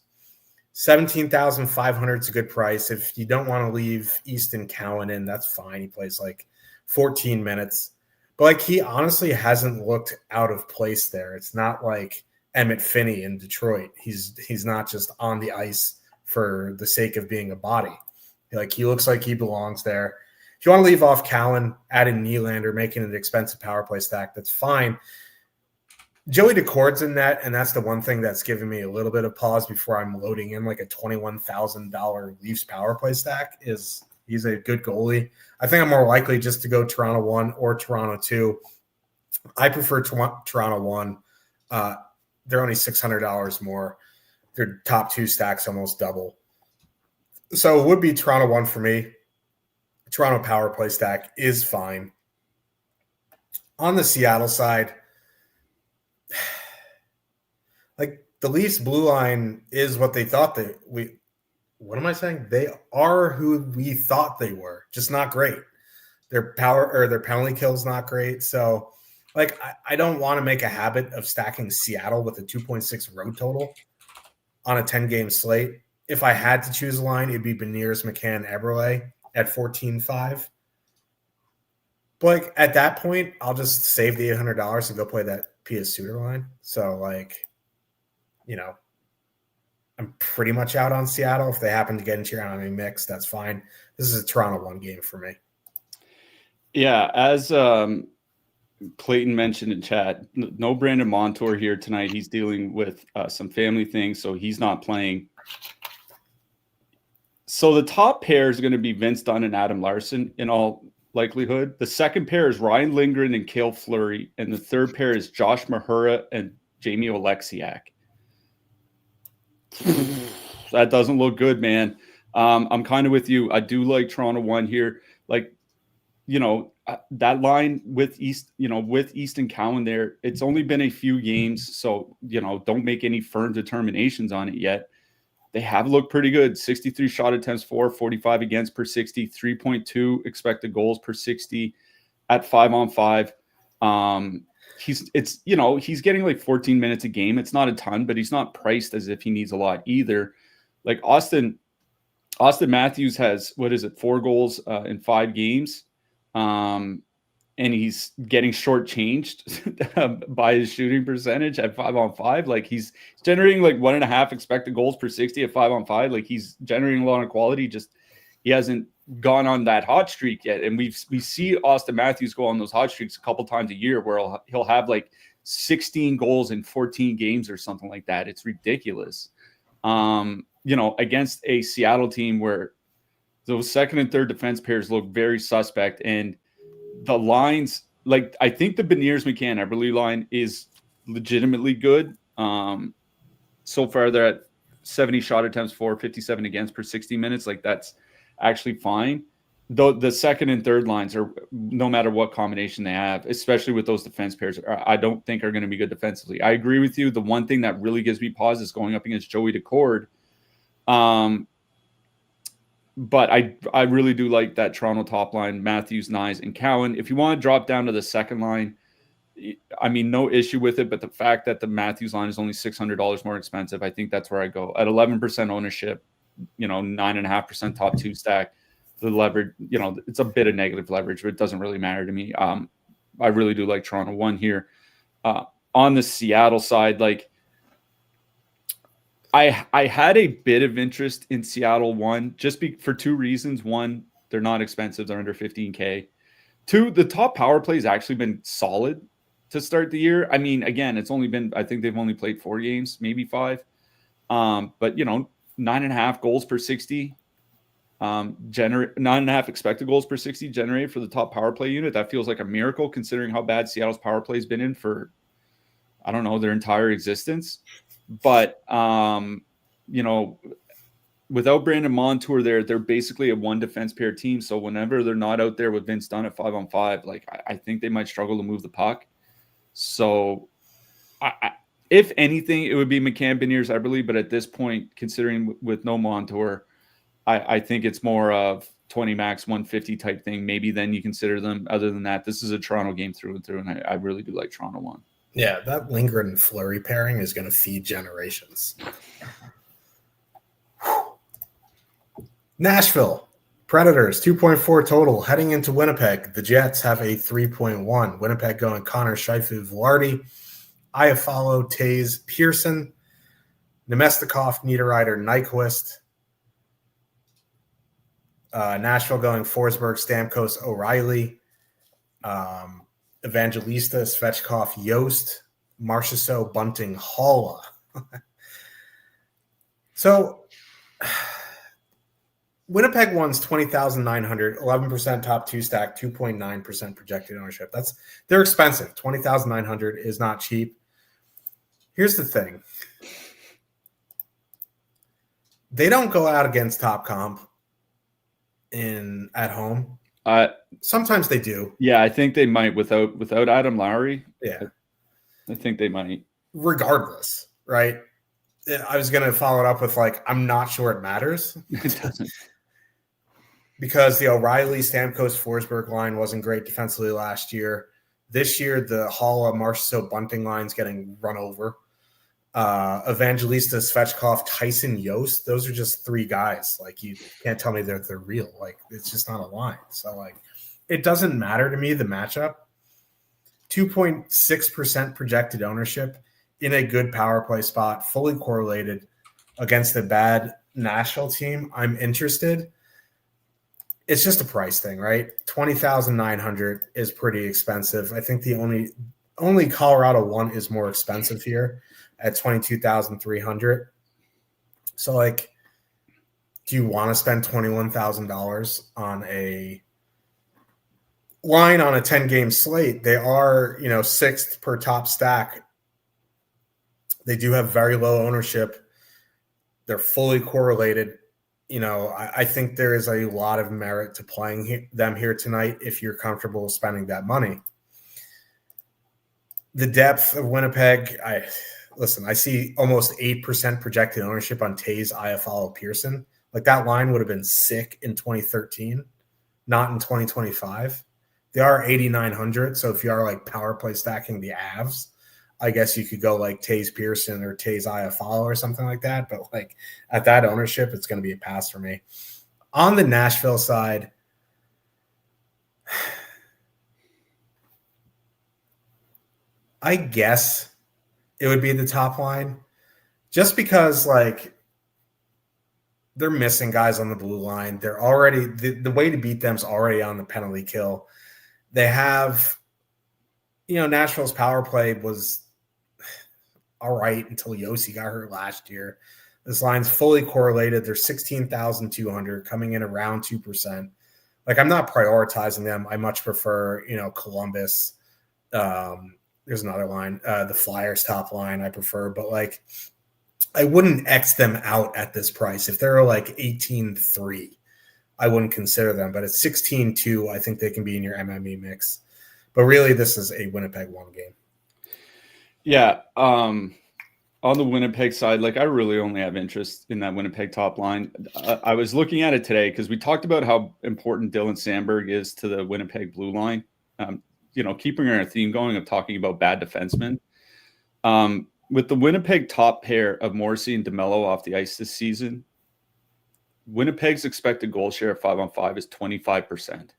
17,500 is a good price. If you don't want to leave Easton Cowan in, that's fine. He plays like 14 minutes. But like he honestly hasn't looked out of place there. It's not like Emmett Finney in Detroit. He's not just on the ice for the sake of being a body. Like he looks like he belongs there. If you want to leave off Cowan, add in Nylander, making an expensive power play stack, that's fine. Joey Decord's in net, and that's the one thing that's giving me a little bit of pause before I'm loading in like a $21,000 Leafs power play stack. He's a good goalie. I think I'm more likely just to go Toronto 1 or Toronto 2. I prefer Toronto 1. They're only $600 more. Their top 2 stacks almost double. So it would be Toronto 1 for me. Toronto power play stack is fine. On the Seattle side, like the Leafs blue line is what they thought what am I saying? They are who we thought they were, just not great. Their penalty kill is not great. So like, I don't want to make a habit of stacking Seattle with a 2.6 road total on a 10-game slate. If I had to choose a line, it'd be Beniers, McCann, Eberle at 14.5. But like at that point, I'll just save the $800 and go play that P.S. Suter line. So like, I'm pretty much out on Seattle. If they happen to get into your enemy mix, that's fine. This is a Toronto 1 game for me. Yeah, as Clayton mentioned in chat, no Brandon Montour here tonight. He's dealing with some family things, so he's not playing. So the top pair is going to be Vince Dunn and Adam Larson in all likelihood. The second pair is Ryan Lindgren and Cale Fleury, and the third pair is Josh Mahura and Jamie Oleksiak. That doesn't look good, man. I'm kind of with you. I do like Toronto 1 here. Like, that line with Easton Cowan there, it's only been a few games, so don't make any firm determinations on it yet. They have looked pretty good. 63 shot attempts for, 45 against per 60, 3.2 expected goals per 60 at 5-on-5. He's getting like 14 minutes a game. It's not a ton, but he's not priced as if he needs a lot either. Like Austin Matthews has, 4 goals in 5 games. And he's getting shortchanged by his shooting percentage at 5-on-5. Like he's generating like 1.5 expected goals per 60 at 5-on-5. Like he's generating a lot of quality. Just he hasn't gone on that hot streak yet. And we see Austin Matthews go on those hot streaks a couple times a year where he'll have like 16 goals in 14 games or something like that. It's ridiculous. Against a Seattle team where those second and third defense pairs look very suspect, and the lines, like I think the Beniers McCann Eberle line is legitimately good. So far they're at 70 shot attempts for, 57 against per 60 minutes. Like that's actually fine. Though the second and third lines are, no matter what combination they have, especially with those defense pairs, I don't think are going to be good defensively. I agree with you. The one thing that really gives me pause is going up against Joey Decord. But I really do like that Toronto top line, Matthews, Nyes, and Cowan. If you want to drop down to the second line, I mean, no issue with it. But the fact that the Matthews line is only $600 more expensive, I think that's where I go. At 11% ownership, 9.5% top 2 stack, the leverage, it's a bit of negative leverage, but it doesn't really matter to me. I really do like Toronto 1 here. On the Seattle side, like, I had a bit of interest in Seattle 1 just for 2 reasons. 1, they're not expensive. They're under 15K. 2, the top power play has actually been solid to start the year. I mean, again, I think they've only played 4 games, maybe 5. But 9.5 goals per 60, 9.5 expected goals per 60 generated for the top power play unit. That feels like a miracle considering how bad Seattle's power play has been in for, I don't know, their entire existence. But, without Brandon Montour there, they're basically a 1 defense pair team. So whenever they're not out there with Vince Dunn at 5-on-5, like I think they might struggle to move the puck. So if anything, it would be McCann, Beniers, Eberle. But at this point, considering with no Montour, I think it's more of 20 max 150 type thing. Maybe then you consider them. Other than that, this is a Toronto game through and through. And I really do like Toronto 1. Yeah, that Lindgren and Fleury pairing is going to feed generations. Nashville Predators 2.4 total heading into Winnipeg. The Jets have a 3.1. Winnipeg going Connor Shifley, Velarde, Iafallo, Taze, Pearson, Nemestikov, Niederreiter, Nyquist. Nashville going Forsberg, Stamkos, O'Reilly. Evangelista, Svechkov, Yost, Marchessault, Bunting, Haula. So Winnipeg one's 20,900, 11% top 2 stack, 2.9% projected ownership. They're expensive. 20,900 is not cheap. Here's the thing. They don't go out against top comp at home. Sometimes they do. Yeah, I think they might without Adam Lowry. Yeah. I think they might. Regardless, right? I was going to follow it up with I'm not sure it matters. It doesn't. Because the O'Reilly, Stamkos, Forsberg line wasn't great defensively last year. This year, the Haula, Marchessault, Bunting line's getting run over. Evangelista, Svechkov, Tyson, Yost, those are just 3 guys. You can't tell me they're real. It's just not a line. So it doesn't matter to me, the matchup. 2.6% projected ownership in a good power play spot, fully correlated against a bad Nashville team. I'm interested. it's just a price thing, right? 20,900 is pretty expensive. I think the only Colorado one is more expensive here at 22,300. So, like, do you want to spend $21,000 on a line on a 10-game slate? They are, sixth per top stack. They do have very low ownership. They're fully correlated. I think there is a lot of merit to playing them here tonight if you're comfortable spending that money. The depth of Winnipeg, I see almost 8% projected ownership on Tays, Iafallo, Pearson. Like, that line would have been sick in 2013, not in 2025. They are 8,900, so if you are like power play stacking the Avs, I guess you could go like Tays Pearson or Tays Iafallo or something like that. But like at that ownership, it's going to be a pass for me. On the Nashville side, I guess it would be the top line just because like they're missing guys on the blue line. They're already the way to beat them is already on the penalty kill. They have, Nashville's power play was all right until Yossi got hurt last year. This line's fully correlated. They're 16,200, coming in around 2%. Like, I'm not prioritizing them. I much prefer, Columbus. There's another line, the Flyers top line I prefer, but like I wouldn't X them out at this price. If they're like 18-3, I wouldn't consider them, but at 16-2, I think they can be in your MME mix. But really, this is a Winnipeg one game. Yeah. On the Winnipeg side, like I really only have interest in that Winnipeg top line. I was looking at it today because we talked about how important Dylan Sandberg is to the Winnipeg blue line. Keeping our theme going of talking about bad defensemen. With the Winnipeg top pair of Morrissey and DeMello off the ice this season, Winnipeg's expected goal share of 5-on-5 is 25%.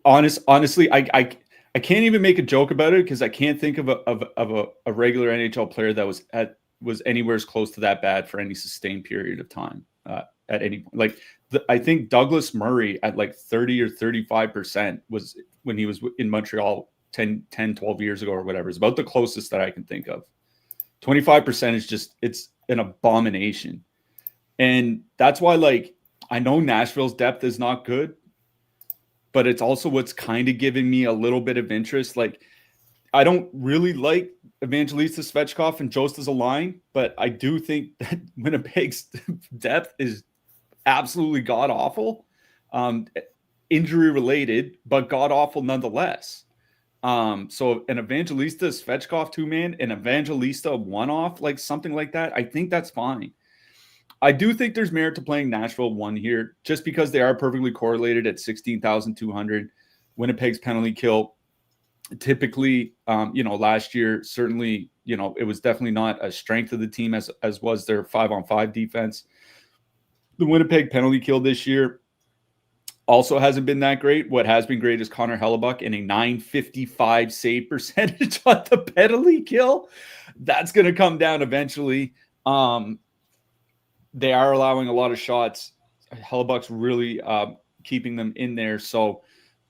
Honestly, I can't even make a joke about it because I can't think of a regular NHL player that was anywhere as close to that bad for any sustained period of time at any point. Like I think Douglas Murray at like 30 or 35% was when he was in Montreal 10, 12 years ago or whatever. It's about the closest that I can think of. 25% is just, it's an abomination. And that's why, like, I know Nashville's depth is not good, but it's also what's kind of giving me a little bit of interest. Like, I don't really like Evangelista Svechkov and Jost as a line, but I do think that Winnipeg's depth is absolutely god-awful. Injury-related, but god-awful nonetheless. So an Evangelista Svechkov two-man, an Evangelista one-off, like something like that, I think that's fine. I do think there's merit to playing Nashville one here, just because they are perfectly correlated at 16,200. Winnipeg's penalty kill, typically, last year, certainly, it was definitely not a strength of the team as was their 5-on-5 defense. The Winnipeg penalty kill this year also hasn't been that great. What has been great is Connor Hellebuck and a .955 save percentage on the penalty kill. That's going to come down eventually. They are allowing a lot of shots. Hellebuck's really keeping them in there. So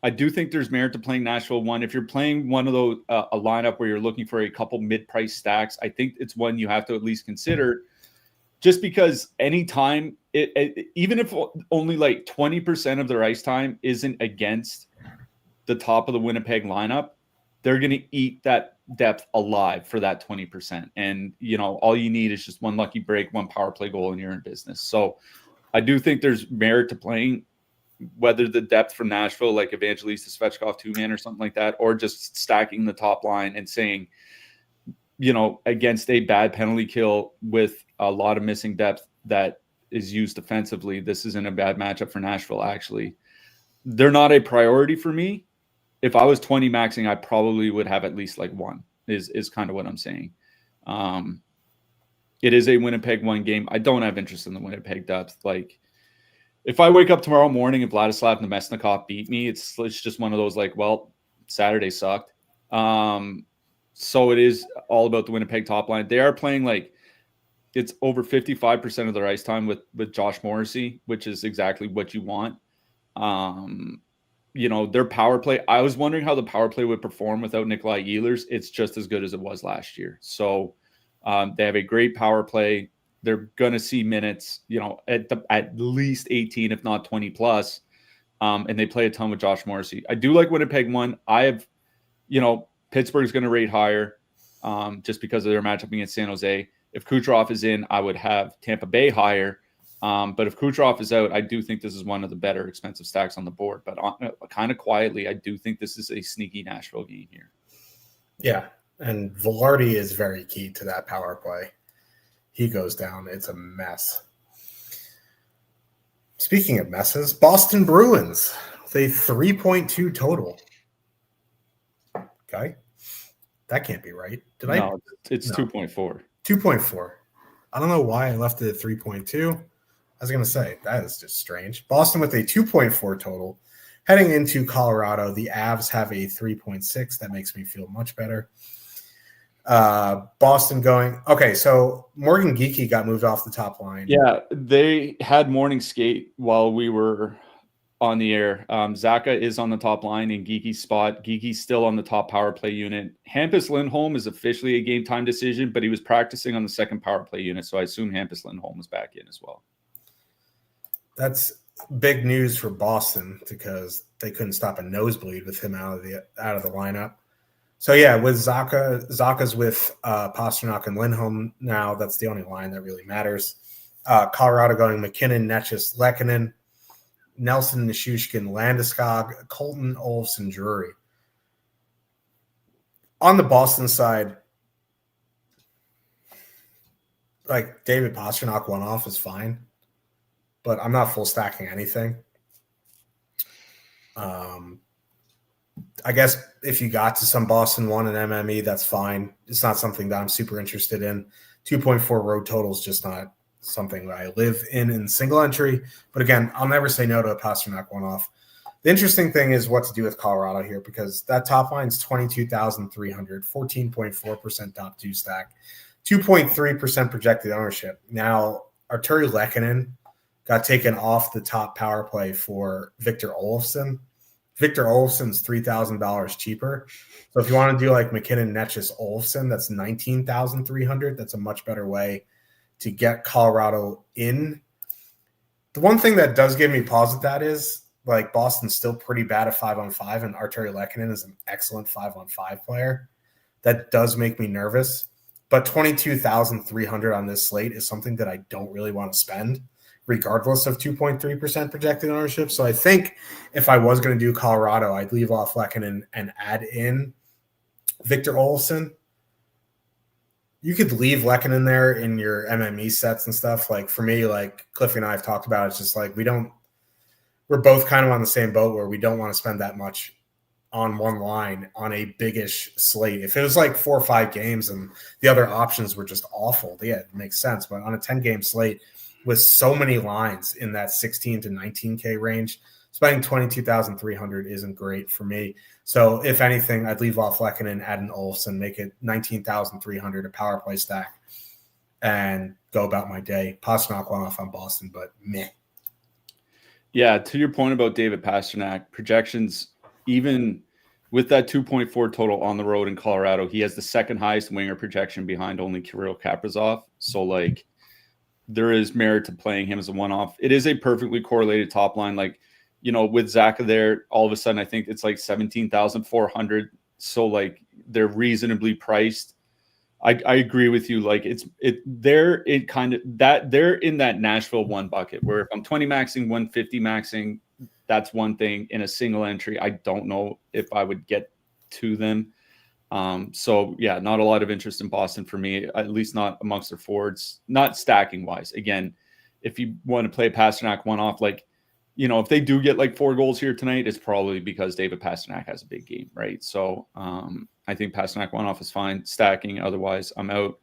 I do think there's merit to playing Nashville one. If you're playing one of those, a lineup where you're looking for a couple mid-price stacks, I think it's one you have to at least consider, just because anytime, even if only like 20% of their ice time isn't against the top of the Winnipeg lineup, they're going to eat that depth alive for that 20%. And, all you need is just one lucky break, one power play goal, and you're in business. So I do think there's merit to playing, whether the depth from Nashville, like Evangelista Svechkov two-man or something like that, or just stacking the top line and saying, against a bad penalty kill with a lot of missing depth that is used defensively, this isn't a bad matchup for Nashville, actually. They're not a priority for me. If I was 20 maxing, I probably would have at least like one, is kind of what I'm saying. It is a Winnipeg one game. I don't have interest in the Winnipeg depth. Like, if I wake up tomorrow morning and Vladislav Nemesnikov beat me, it's just one of those like, well, Saturday sucked. So it is all about the Winnipeg top line. They are playing like it's over 55% of their ice time with Josh Morrissey, which is exactly what you want. Their power play, I was wondering how the power play would perform without Nikolai Ehlers. It's just as good as it was last year. So they have a great power play. They're going to see minutes, at least 18, if not 20 plus. And they play a ton with Josh Morrissey. I do like Winnipeg one. I have, Pittsburgh's going to rate higher just because of their matchup against San Jose. If Kucherov is in, I would have Tampa Bay higher. But if Kucherov is out, I do think this is one of the better expensive stacks on the board. But kind of quietly, I do think this is a sneaky Nashville game here. Yeah, and Velarde is very key to that power play. He goes down. It's a mess. Speaking of messes, Boston Bruins with a 3.2 total. Okay. That can't be right. It's 2.4. 2.4. I don't know why I left it at 3.2. I was going to say, that is just strange. Boston with a 2.4 total. Heading into Colorado, the Avs have a 3.6. That makes me feel much better. Boston going. Okay, so Morgan Geekie got moved off the top line. Yeah, they had morning skate while we were on the air. Zaka is on the top line in Geekie's spot. Geekie's still on the top power play unit. Hampus Lindholm is officially a game time decision, but he was practicing on the second power play unit, so I assume Hampus Lindholm is back in as well. That's big news for Boston because they couldn't stop a nosebleed with him out of the lineup. So yeah, with Zaka's with Pasternak and Lindholm now. That's the only line that really matters. Colorado going McKinnon, Netchus, Lehkonen, Nelson, Nishushkin, Landeskog, Colton, Olofsson, Drury. On the Boston side, like David Pasternak one off is fine, but I'm not full stacking anything. I guess if you got to some Boston one and MME, that's fine. It's not something that I'm super interested in. 2.4 road total is just not something that I live in single entry. But again, I'll never say no to a Pasternak one off. The interesting thing is what to do with Colorado here because that top line is 22,300, 14.4% top two stack, 2.3% projected ownership. Now, Arturi Lehkonen got taken off the top power play for Victor Olofsson. Victor Olofsson's $3,000 cheaper. So if you want to do like McKinnon, Netchus, Olofsson, that's 19,300. That's a much better way to get Colorado in. The one thing that does give me pause with that is like Boston's still pretty bad at 5-on-5, and Arturi Lehkonen is an excellent 5-on-5 player. That does make me nervous. But 22,300 on this slate is something that I don't really want to spend, regardless of 2.3% projected ownership. So I think if I was going to do Colorado, I'd leave off Lehkonen and add in Victor Olofsson. You could leave Lehkonen there in your MME sets and stuff. Like for me, like Cliffy and I have talked about, it's just like we're both kind of on the same boat where we don't want to spend that much on one line on a biggish slate. If it was like 4 or 5 games and the other options were just awful, yeah, it makes sense. But on a 10-game slate with so many lines in that 16 to 19K range, spending 22,300 isn't great for me. So if anything, I'd leave off Lehkonen, add an Olofsson, make it 19,300 a power play stack, and go about my day. Pasternak went off on Boston, but meh. Yeah, to your point about David Pasternak, projections, even with that 2.4 total on the road in Colorado, he has the second highest winger projection behind only Kirill Kaprizov. So, like, there is merit to playing him as a one-off. It is a perfectly correlated top line. Like, you know, with Zaka there, all of a sudden, I think it's like 17,400. So, like, they're reasonably priced. I agree with you. Like they're in that Nashville one bucket where if I'm 20 maxing, 150 maxing, that's one thing. In a single entry, I don't know if I would get to them. So yeah, not a lot of interest in Boston for me, at least not amongst their forwards, not stacking wise. Again, if you want to play Pasternak one off, like, you know, if they do get like 4 goals here tonight, it's probably because David Pasternak has a big game, right? So I think Pasternak one off is fine. Stacking, otherwise, I'm out.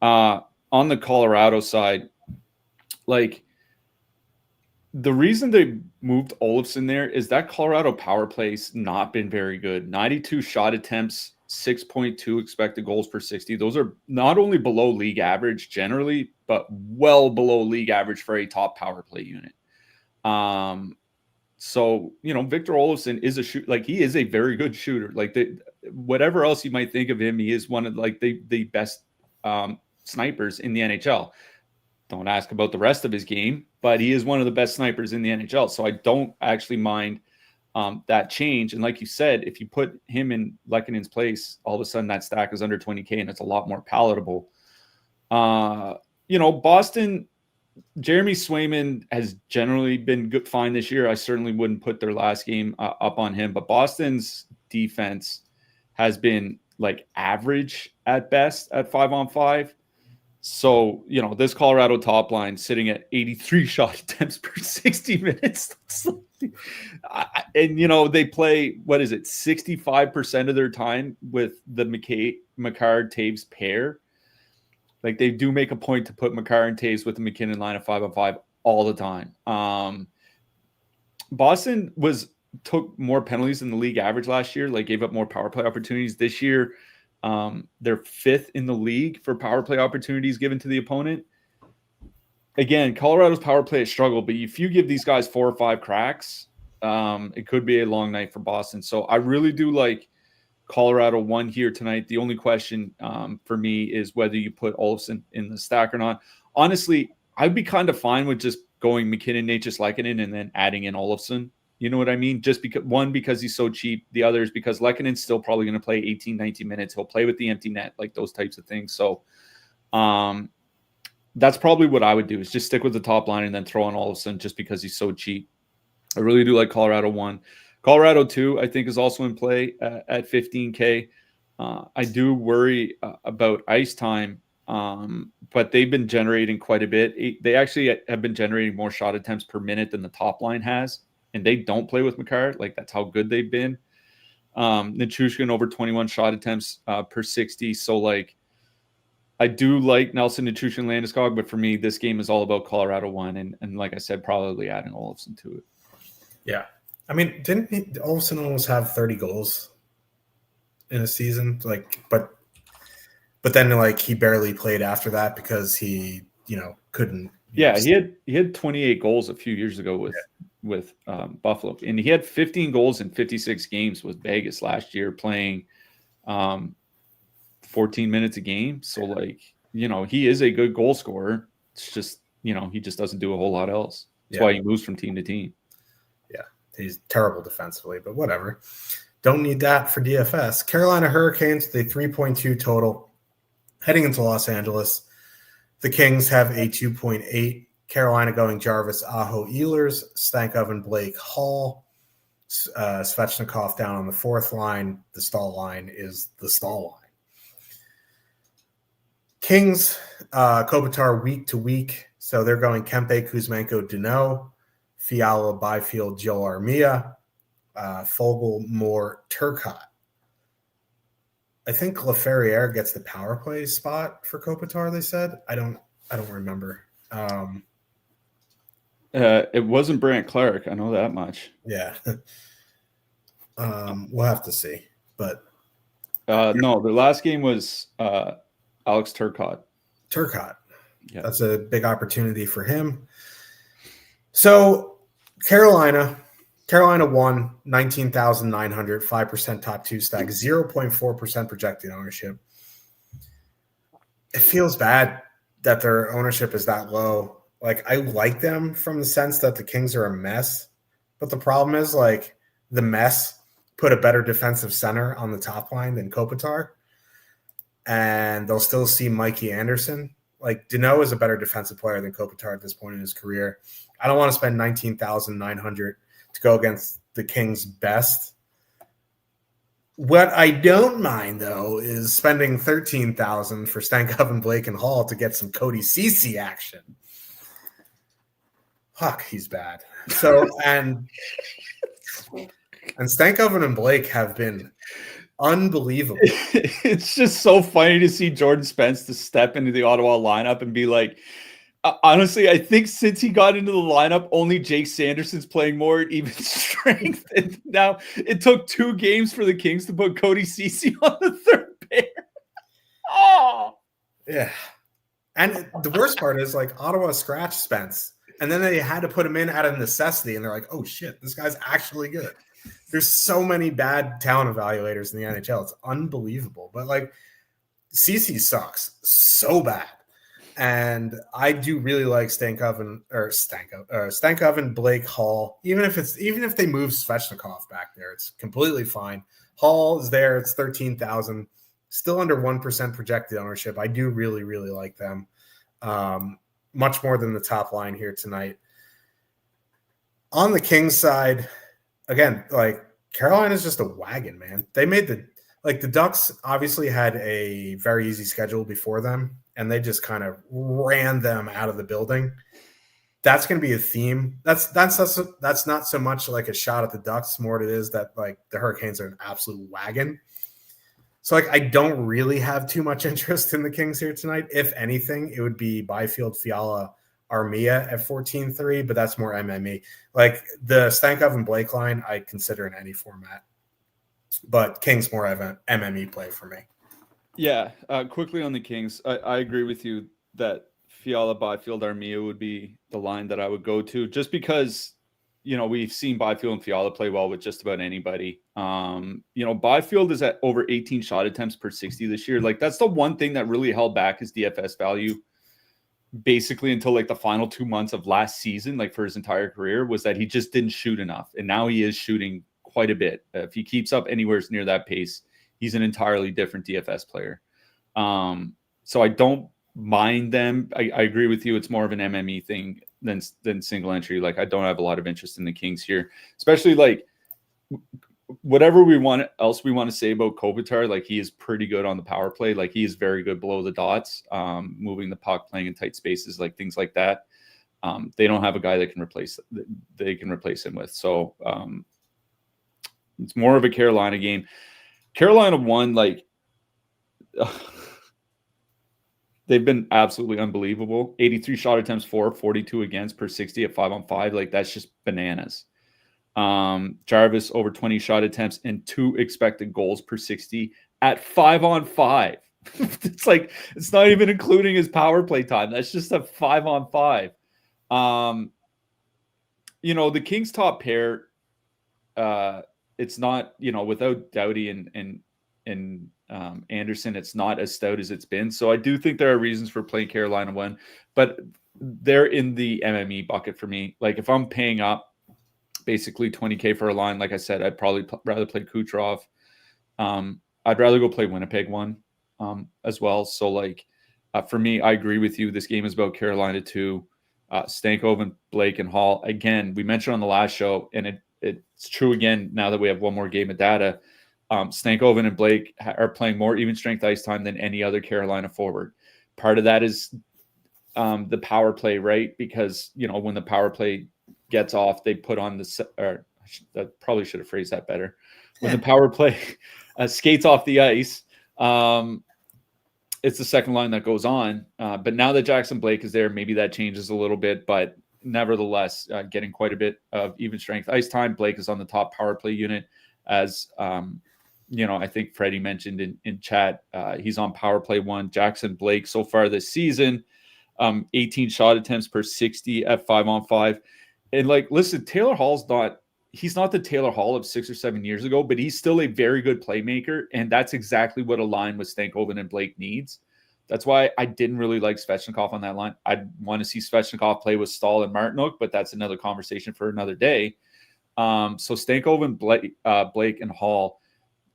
On the Colorado side, like the reason they moved Olofsson there is that Colorado power play's not been very good. 92 shot attempts, 6.2 expected goals per 60. Those are not only below league average generally, but well below league average for a top power play unit. So, Victor Olofsson is a shoot. Like, he is a very good shooter. Like, whatever else you might think of him, he is one of like the best snipers in the NHL. Don't ask about the rest of his game, but he is one of the best snipers in the NHL. So I don't actually mind that change. And like you said, if you put him in Lekkonen's place, all of a sudden that stack is under 20K and it's a lot more palatable. Boston, Jeremy Swayman has generally been fine this year. I certainly wouldn't put their last game up on him, but Boston's defense has been like average at best at 5-on-5. So, this Colorado top line sitting at 83 shot attempts per 60 minutes. And, they play, 65% of their time with the Makar-Taves pair. Like, they do make a point to put Makar and Taves with the McKinnon line of 5-on-5 all the time. Boston took more penalties than the league average last year, like gave up more power play opportunities. This year, they're 5th in the league for power play opportunities given to the opponent. Again, Colorado's power play has struggled, but if you give these guys 4 or 5 cracks, it could be a long night for Boston. So I really do like Colorado 1 here tonight. The only question for me is whether you put Olofsson in the stack or not. Honestly, I'd be kind of fine with just going McKinnon, Natchez, Lekkonen, and then adding in Olofsson. You know what I mean? Just because he's so cheap. The other is because Lekkonen's still probably going to play 18, 19 minutes. He'll play with the empty net, like those types of things. So that's probably what I would do, is just stick with the top line and then throw on Olofsson just because he's so cheap. I really do like Colorado 1. Colorado 2, I think, is also in play at 15K. I do worry about ice time, but they've been generating quite a bit. They actually have been generating more shot attempts per minute than the top line has. And they don't play with Makar. Like, that's how good they've been. Nichushkin over 21 shot attempts per 60. So, like, I do like Nelson, Nichushkin, Landeskog, but for me, this game is all about Colorado 1. And like I said, probably adding Olofsson to it. Yeah. I mean, didn't Olofsson almost have 30 goals in a season? Like, but then, like, he barely played after that because he, couldn't. Yeah, he had 28 goals a few years ago with Buffalo, and he had 15 goals in 56 games with Vegas last year, playing 14 minutes a game. So, like, he is a good goal scorer. It's just, he just doesn't do a whole lot else. That's why he moves from team to team. Yeah, he's terrible defensively, but whatever. Don't need that for DFS. Carolina Hurricanes, the 3.2 total, heading into Los Angeles. The Kings have a 2.8. Carolina going Jarvis, Aho, Ehlers, Stankov, and Blake Hall. Svechnikov down on the 4th line. The stall line is the stall line. Kings, Kopitar week to week. So they're going Kempe, Kuzmenko, Deneau, Fiala, Byfield, Joe Armia, Fogle, Moore, Turcotte. I think Laferriere gets the power play spot for Kopitar, they said. I don't remember. It wasn't Brant Clark. I know that much. Yeah. We'll have to see. But no, the last game was Alex Turcotte. Turcotte. Yeah. That's a big opportunity for him. So Carolina won 19,900, 5% top 2 stack, 0.4% projected ownership. It feels bad that their ownership is that low. Like, I like them from the sense that the Kings are a mess, but the problem is, like, the mess put a better defensive center on the top line than Kopitar, and they'll still see Mikey Anderson. Like, Deneau is a better defensive player than Kopitar at this point in his career. I don't want to spend 19,900 to go against the Kings' best. What I don't mind, though, is spending 13,000 for Stankov and Blake and Hall to get some Cody Ceci action. Fuck, he's bad. So, and Stankov and Blake have been unbelievable. It's just so funny to see Jordan Spence to step into the Ottawa lineup and be like, Honestly, I think since he got into the lineup, only Jake Sanderson's playing more at even strength. And now it took 2 games for the Kings to put Cody Ceci on the third pair. Oh, yeah. And the worst part is like Ottawa scratched Spence, and then they had to put him in out of necessity. And they're like, oh shit, this guy's actually good. There's so many bad talent evaluators in the NHL. It's unbelievable. But like Ceci sucks so bad. And I do really like Stankov and Blake Hall. Even if they move Svechnikov back there, it's completely fine. Hall is there. It's 13,000, still under 1% projected ownership. I do really, really like them. Much more than the top line here tonight. On the Kings side, again, like Carolina's just a wagon, man. They made the Ducks obviously had a very easy schedule before them, and they just kind of ran them out of the building. That's going to be a theme. That's not so much like a shot at the Ducks, more it is that like the Hurricanes are an absolute wagon. So like I don't really have too much interest in the Kings here tonight. If anything, it would be Byfield, Fiala, Armia at 14-3, but that's more MME. Like the Stankov and Blake line, I consider in any format. But Kings more of an MME play for me. Yeah, quickly on the Kings, I agree with you that Fiala, Byfield, Armia would be the line that I would go to, just because, you know, we've seen Byfield and Fiala play well with just about anybody. You know, Byfield is at over 18 shot attempts per 60 this year. Like, that's the one thing that really held back his DFS value basically until like the final 2 months of last season, like for his entire career, was that he just didn't shoot enough. And now he is shooting quite a bit. If he keeps up anywhere near that pace, he's an entirely different DFS player. So I don't mind them. I agree with you. It's more of an MME thing than single entry. Like, I don't have a lot of interest in the Kings here, especially like whatever we want to say about Kopitar. Like, he is pretty good on the power play. Like, he is very good below the dots, moving the puck, playing in tight spaces, like things like that. They don't have a guy that can replace him with. So it's more of a Carolina game. Carolina won, like, they've been absolutely unbelievable. 83 shot attempts for, 42 against per 60 at 5-on-5. Like, that's just bananas. Jarvis over 20 shot attempts and 2 expected goals per 60 at 5-on-5. It's like, it's not even including his power play time. That's just a 5-on-5. You know, the Kings top pair, it's not, you know, without Doughty and Anderson, it's not as stout as it's been. So I do think there are reasons for playing Carolina one, but they're in the MME bucket for me. Like, if I'm paying up basically $20K for a line, like I said, I'd probably rather play Kucherov. I'd rather go play Winnipeg one as well. So like, for me, I agree with you. This game is about Carolina too. Stankov and Blake and Hall. Again, we mentioned on the last show, and it's true again now that we have one more game of data. Stankoven and Blake are playing more even strength ice time than any other Carolina forward. Part of that is the power play, right? Because, you know, when the power play gets off, they put on I probably should have phrased that better. When the power play skates off the ice, it's the second line that goes on. But now that Jackson Blake is there, maybe that changes a little bit, but nevertheless, getting quite a bit of even strength ice time. Blake is on the top power play unit, as you know, I think Freddie mentioned in chat. He's on power play one. Jackson Blake so far this season, 18 shot attempts per 60 at 5-on-5. And like, listen, Taylor Hall's he's not the Taylor Hall of 6 or 7 years ago, but he's still a very good playmaker. And that's exactly what a line with Stankoven and Blake needs. That's why I didn't really like Svechnikov on that line. I'd want to see Svechnikov play with Stahl and Martinook, but that's another conversation for another day. So Stankoven, Blake and Hall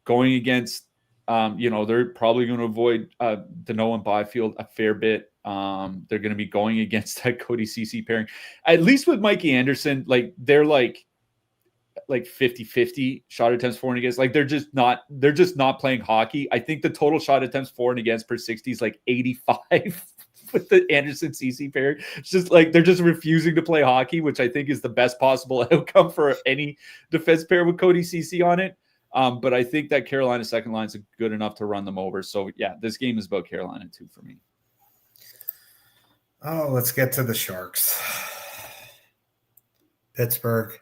going against, you know, they're probably going to avoid Danault and Byfield a fair bit. They're going to be going against that Cody Ceci pairing. At least with Mikey Anderson, like, they're like 50-50 shot attempts for and against. Like, they're just not playing hockey. I think the total shot attempts for and against per 60 is like 85 with the Anderson Ceci pair. It's just like, they're just refusing to play hockey, which I think is the best possible outcome for any defense pair with Cody Ceci on it. But I think that Carolina second line is good enough to run them over. So yeah, this game is about Carolina too for me. Oh, let's get to the Sharks. Pittsburgh.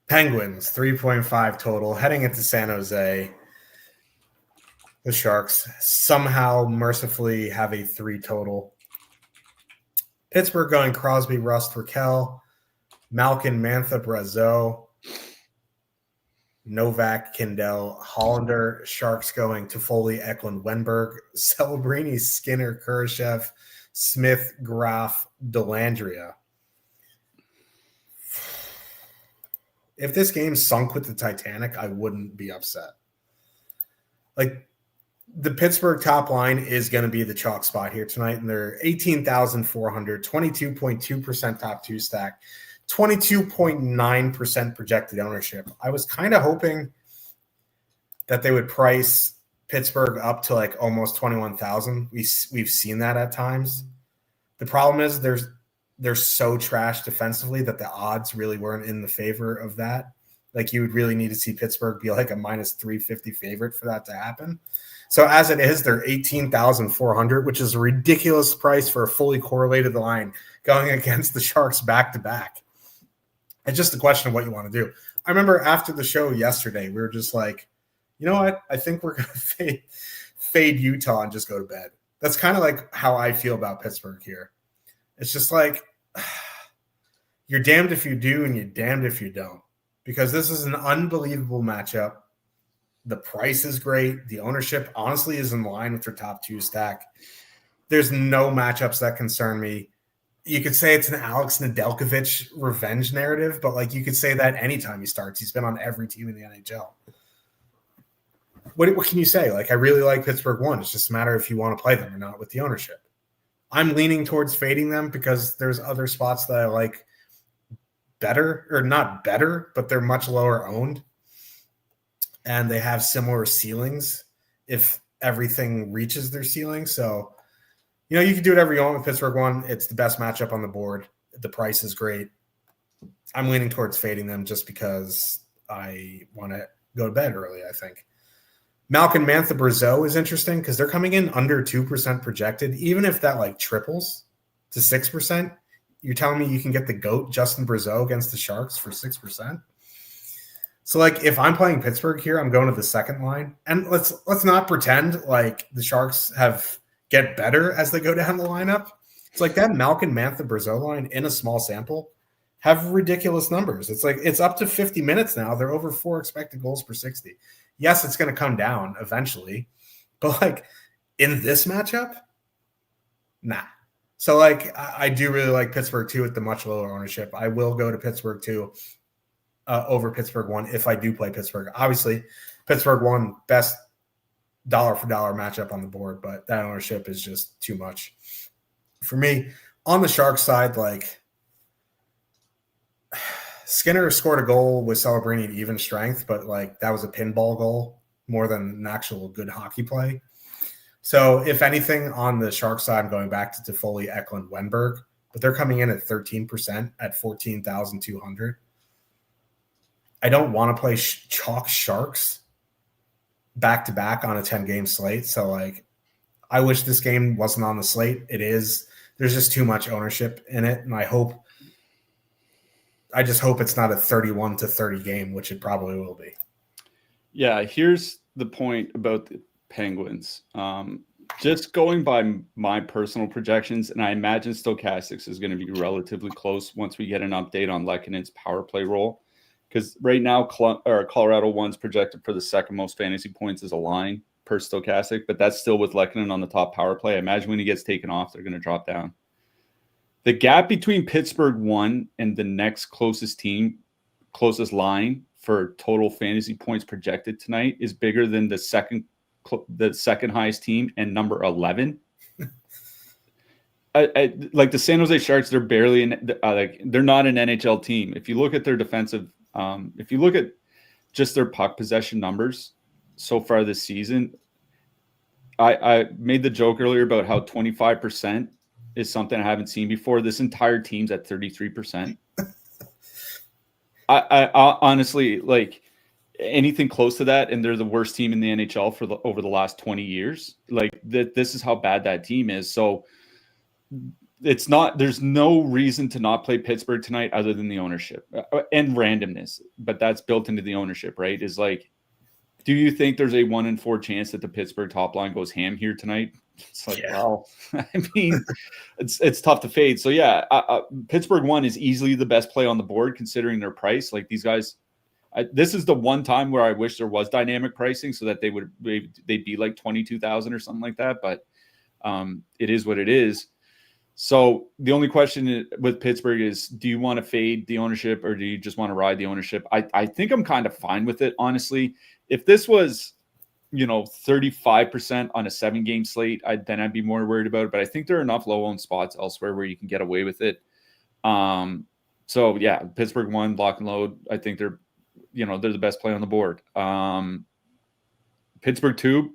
Penguins, 3.5 total. Heading into San Jose. The Sharks somehow mercifully have a 3 total. Pittsburgh going Crosby, Rust, Raquel, Malkin, Mantha, Brazeau, Novak, Kindell, Hollander. Sharks going Toffoli, Eklund, Wenberg, Celebrini, Skinner, Kurashev, Smith, Graf, Delandria. If this game sunk with the Titanic, I wouldn't be upset. Like, the Pittsburgh top line is going to be the chalk spot here tonight, and they're 18,400, 22.2% top two stack, 22.9% projected ownership. I was kind of hoping that they would price Pittsburgh up to like almost 21,000. We've seen that at times. The problem is they're so trash defensively that the odds really weren't in the favor of that. Like, you would really need to see Pittsburgh be like a minus 350 favorite for that to happen. So as it is, they're 18,400, which is a ridiculous price for a fully correlated line going against the Sharks back-to-back. It's just a question of what you want to do. I remember after the show yesterday, we were just like, you know what? I think we're going to fade Utah and just go to bed. That's kind of like how I feel about Pittsburgh here. It's just like, you're damned if you do and you're damned if you don't, because this is an unbelievable matchup. The price is great. The ownership, honestly, is in line with their top two stack. There's no matchups that concern me. You could say it's an Alex Nedeljkovic revenge narrative, but like, you could say that anytime he starts. He's been on every team in the NHL. What can you say? Like, I really like Pittsburgh 1. It's just a matter if you want to play them or not with the ownership. I'm leaning towards fading them because there's other spots that I like better, or not better, but they're much lower owned. And they have similar ceilings if everything reaches their ceiling. So, you know, you can do whatever you want with Pittsburgh 1. It's the best matchup on the board. The price is great. I'm leaning towards fading them just because I want to go to bed early, I think. Malkin, Mantha, Brazeau is interesting because they're coming in under 2% projected. Even if that like triples to 6%, you're telling me you can get the GOAT, Justin Brazeau, against the Sharks for 6%? So, like, if I'm playing Pittsburgh here, I'm going to the second line. And let's not pretend like the Sharks get better as they go down the lineup. It's like that Malkin, Mantha, Brazeau line in a small sample have ridiculous numbers. It's like it's up to 50 minutes now. They're over 4 expected goals per 60. Yes, it's going to come down eventually. But, like, in this matchup, nah. So, like, I do really like Pittsburgh 2 with the much lower ownership. I will go to Pittsburgh 2. Over Pittsburgh 1 if I do play Pittsburgh. Obviously, Pittsburgh 1, best dollar-for-dollar matchup on the board, but that ownership is just too much. For me, on the Sharks side, like, Skinner scored a goal with Celebrini at even strength, but, like, that was a pinball goal more than an actual good hockey play. So, if anything, on the Sharks side, I'm going back to Toffoli, Eklund, Wenberg, but they're coming in at 13% at 14,200. I don't want to play chalk Sharks back-to-back on a 10-game slate. So, like, I wish this game wasn't on the slate. It is. There's just too much ownership in it, and I just hope it's not a 31-30 game, which it probably will be. Yeah, here's the point about the Penguins. Just going by my personal projections, and I imagine Stochastics is going to be relatively close once we get an update on Lekkonen's power play role. Because right now, Colorado 1's projected for the second most fantasy points as a line per Stochastic, but that's still with Lehkonen on the top power play. I imagine when he gets taken off, they're going to drop down. The gap between Pittsburgh 1 and the next closest line for total fantasy points projected tonight is bigger than the second highest team and number 11. Like the San Jose Sharks, they're barely they're not an NHL team. If you look at their defensive. If you look at just their puck possession numbers so far this season, I made the joke earlier about how 25% is something I haven't seen before. This entire team's at 33%. I honestly, like, anything close to that, and they're the worst team in the NHL over the last 20 years. Like, this is how bad that team is. So it's not, there's no reason to not play Pittsburgh tonight other than the ownership and randomness, but that's built into the ownership, right? Is like, do you think there's a 1 in 4 chance that the Pittsburgh top line goes ham here tonight? It's like, well, I mean, it's tough to fade. So yeah, Pittsburgh 1 is easily the best play on the board considering their price. Like these guys, this is the one time where I wish there was dynamic pricing so that they'd be like 22,000 or something like that. But it is what it is. So the only question with Pittsburgh is, do you want to fade the ownership or do you just want to ride the ownership? I think I'm kind of fine with it, honestly. If this was, 35% on a 7-game slate, then I'd be more worried about it. But I think there are enough low-owned spots elsewhere where you can get away with it. So yeah, Pittsburgh 1, lock and load. I think they're the best play on the board. Pittsburgh 2.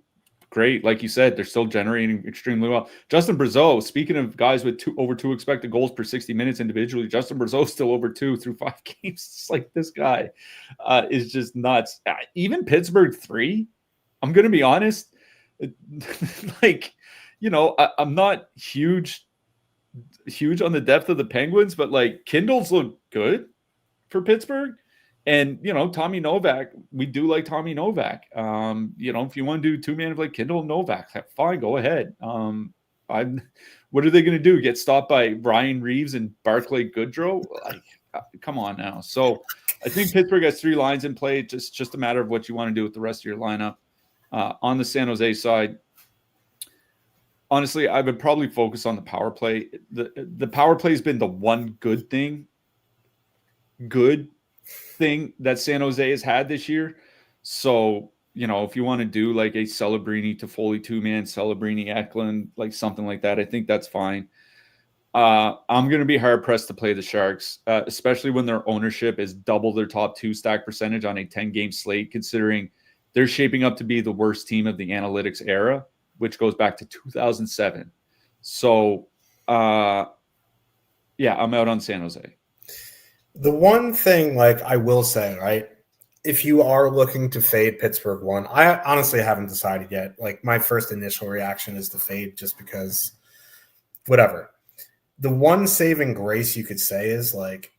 Great. Like you said, they're still generating extremely well. Justin Brazeau, speaking of guys with over 2 expected goals per 60 minutes individually, Justin Brazeau still over 2 through 5 games. It's like this guy is just nuts. Even Pittsburgh 3, I'm going to be honest, I'm not huge on the depth of the Penguins, but like Kindles look good for Pittsburgh. And, Tommy Novak, we do like Tommy Novak. If you want to do 2-man of like Kindle and Novak, fine, go ahead. What are they going to do? Get stopped by Ryan Reeves and Barclay Goodrow? Like, come on now. So I think Pittsburgh has 3 lines in play. Just a matter of what you want to do with the rest of your lineup. On the San Jose side, honestly, I would probably focus on the power play. The power play has been the one good thing that San Jose has had this year. So, if you want to do like a Celebrini to Foley 2-man, Celebrini Eklund, like something like that, I think that's fine. I'm going to be hard pressed to play the Sharks, especially when their ownership is double their top 2 stack percentage on a 10-game slate, considering they're shaping up to be the worst team of the analytics era, which goes back to 2007. So, I'm out on San Jose. The one thing, like I will say, right, if you are looking to fade Pittsburgh 1, I honestly haven't decided yet. Like my first initial reaction is to fade just because whatever. The one saving grace you could say is like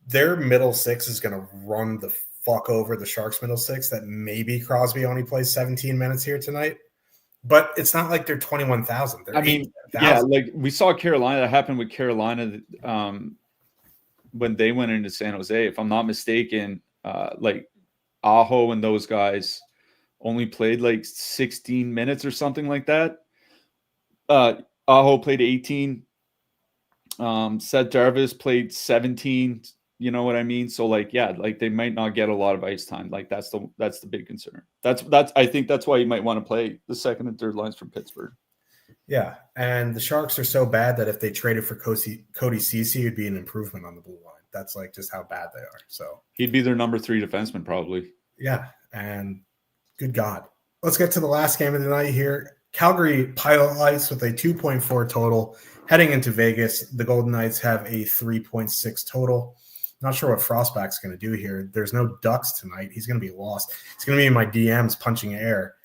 their middle 6 is going to run the fuck over the Sharks middle 6 that maybe Crosby only plays 17 minutes here tonight. But it's not like they're 21,000. I mean, like we saw Carolina. That happened with Carolina when they went into San Jose. If I'm not mistaken, like Aho and those guys only played like 16 minutes or something like that. Aho played 18. Seth Jarvis played 17. You know what I mean? So like, yeah, like they might not get a lot of ice time. Like that's the big concern. I think that's why you might want to play the second and third lines from Pittsburgh. Yeah, and the Sharks are so bad that if they traded for Cody Ceci, it'd be an improvement on the blue line. That's like just how bad they are. So he'd be their number 3 defenseman probably. Yeah, and good God. Let's get to the last game of the night here. Calgary Pilot Lights with a 2.4 total. Heading into Vegas, the Golden Knights have a 3.6 total. Not sure what Frostback's going to do here. There's no Ducks tonight. He's going to be lost. It's going to be in my DMs punching air,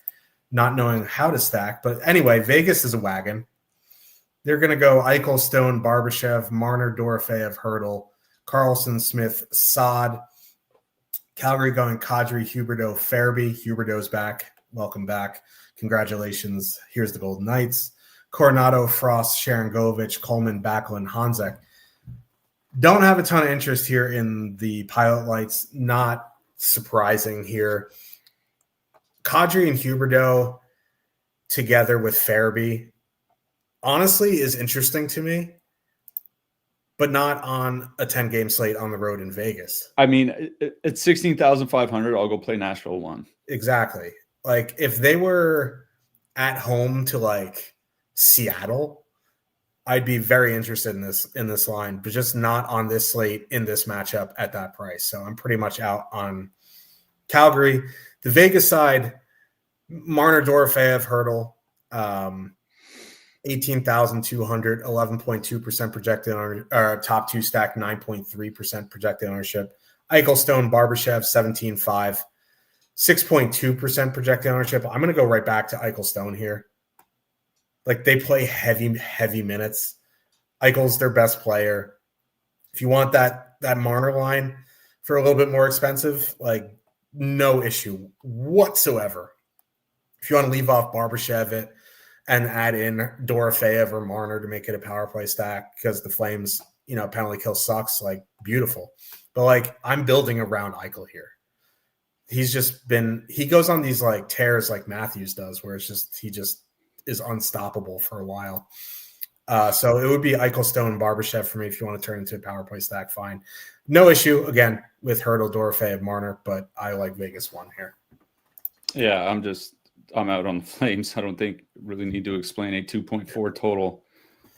not knowing how to stack. But anyway, Vegas is a wagon. They're going to go Eichel, Stone, Barbashev, Marner, Dorofeyev, Hurdle, Carlson, Smith, Saad. Calgary going Kadri, Huberdeau, Farabee. Huberdeau's back. Welcome back. Congratulations. Here's the Golden Knights. Coronado, Frost, Sharangovich, Coleman, Backlund, Hanzek. Don't have a ton of interest here in the Pilot Lights. Not surprising here. Kadri and Huberdeau together with Farabee honestly is interesting to me, but not on a 10-game slate on the road in Vegas. I mean, at 16,500, I'll go play Nashville 1. Exactly. Like if they were at home to like Seattle, I'd be very interested in this line, but just not on this slate in this matchup at that price. So I'm pretty much out on Calgary. The Vegas side, Marner, Dorofeyev, Hurdle, 18,200, 11.2% projected on top 2 stack, 9.3% projected ownership. Eichel, Stone, Barbashev, 17.5, 6.2% projected ownership. I'm going to go right back to Eichel, Stone here. Like they play heavy minutes. Eichel's their best player. If you want that Marner line for a little bit more expensive, like no issue whatsoever. If you want to leave off Barbashev and add in Dorofeyev or Marner to make it a power play stack because the Flames, penalty kill sucks, like beautiful. But like I'm building around Eichel here. He goes on these like tears like Matthews does, where he just is unstoppable for a while. So it would be Eichel, Stone, Barbashev for me if you want to turn into a power play stack. Fine, no issue again with Hertl, Dorofeyev, Marner, but I like Vegas 1 here. Yeah, I'm out on the Flames. I don't think really need to explain a 2.4 total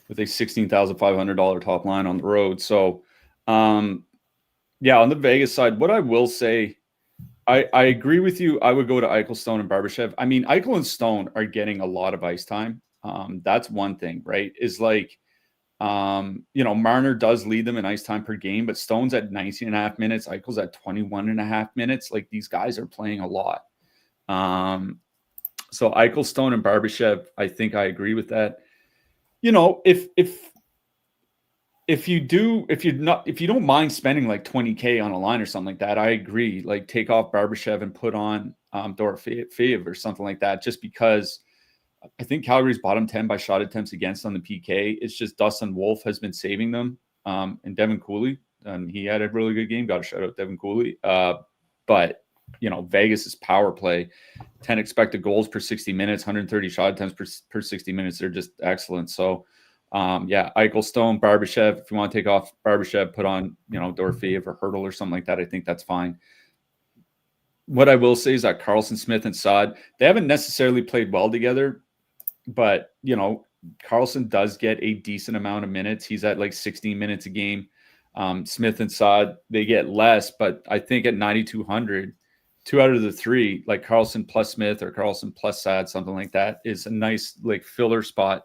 with a $16,500 top line on the road. So, on the Vegas side, what I will say, I agree with you. I would go to Eichel, Stone, and Barbashev. I mean, Eichel and Stone are getting a lot of ice time. That's one thing, right? Is like, Marner does lead them in ice time per game, but Stone's at 19.5 minutes. Eichel's at 21.5 minutes. Like these guys are playing a lot. So Eichel, Stone, and Barbashev, I think I agree with that. If you don't mind spending like $20K on a line or something like that, I agree. Like take off Barbashev and put on Dorofeyev or something like that, just because I think Calgary's bottom 10 by shot attempts against on the PK. It's just Dustin Wolf has been saving them, and Devin Cooley. He had a really good game. Got a shout out Devin Cooley. But Vegas's power play, 10 expected goals per 60 minutes, 130 shot attempts per 60 minutes. They're just excellent. So, Eichel, Stone, Barbashev. If you want to take off Barbashev, put on, Dorofeyev or Hertl or something like that, I think that's fine. What I will say is that Carlson, Smith, and Saad, they haven't necessarily played well together, but, Carlson does get a decent amount of minutes. He's at like 16 minutes a game. Smith and Saad, they get less, but I think at 9,200, 2 out of the 3, like Carlson plus Smith or Carlson plus Saad, something like that, is a nice like filler spot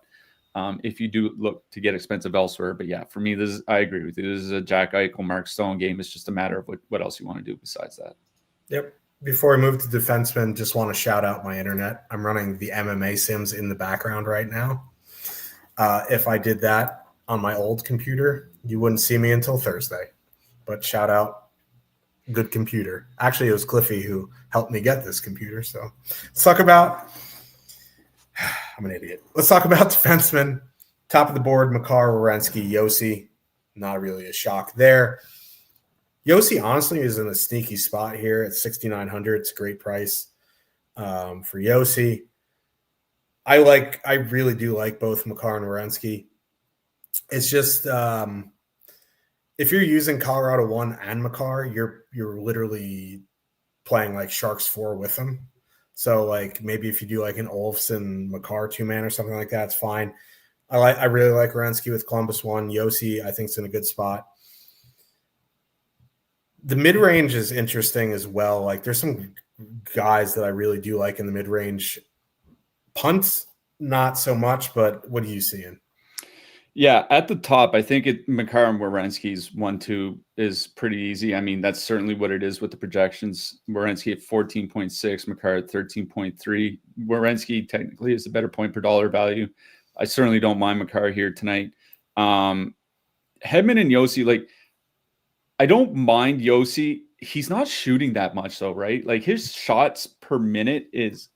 if you do look to get expensive elsewhere. But yeah, for me, I agree with you. This is a Jack Eichel, Mark Stone game. It's just a matter of what else you want to do besides that. Yep. Before we move to defensemen, just want to shout out my internet. I'm running the MMA sims in the background right now. If I did that on my old computer, you wouldn't see me until Thursday. But shout out, good computer. Actually, it was Cliffy who helped me get this computer. So let's talk about – I'm an idiot. Let's talk about defensemen. Top of the board, Makar, Werenski, Yossi. Not really a shock there. Yossi, honestly, is in a sneaky spot here at 6,900. It's a great price for Yossi. I really do like both Makar and Werenski. It's just if you're using Colorado 1 and Makar, you're literally playing like Sharks 4 with them. So like maybe if you do like an Olofsson Makar 2-man or something like that, it's fine. I really like Werenski with Columbus 1. Yossi, I think, is in a good spot. The mid-range is interesting as well. Like there's some guys that I really do like in the mid-range. Punts, not so much, but what are you seeing? Yeah, at the top, I think Makar and Werenski's 1-2 is pretty easy. I mean, that's certainly what it is with the projections. Werenski at 14.6, Makar at 13.3. Werenski technically is a better point per dollar value. I certainly don't mind Makar here tonight. Hedman and Yossi, like, I don't mind Yossi. He's not shooting that much though, right? Like his shot attempts per minute is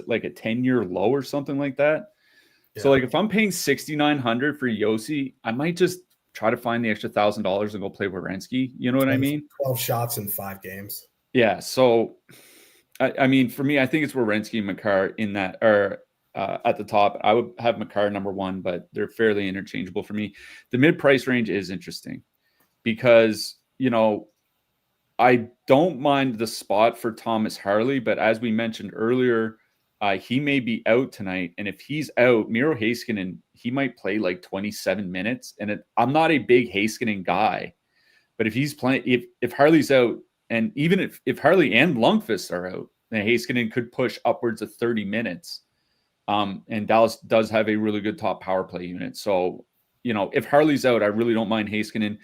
like a 10-year low or something like that. Yeah. So like if I'm paying 6,900 for Yossi, I might just try to find the extra $1,000 and go play Werenski. You know what I mean? 12 shots in 5 games. Yeah. So I mean, for me, I think it's Werenski and Makar in that, or at the top. I would have Makar number 1, but they're fairly interchangeable for me. The mid-price range is interesting because, I don't mind the spot for Thomas Harley, but as we mentioned earlier, he may be out tonight. And if he's out, Miro Heiskanen, he might play like 27 minutes. And I'm not a big Heiskanen guy, but if he's playing, if Harley's out, and even if Harley and Lundqvist are out, then Heiskanen could push upwards of 30 minutes. And Dallas does have a really good top power play unit. So, if Harley's out, I really don't mind Heiskanen.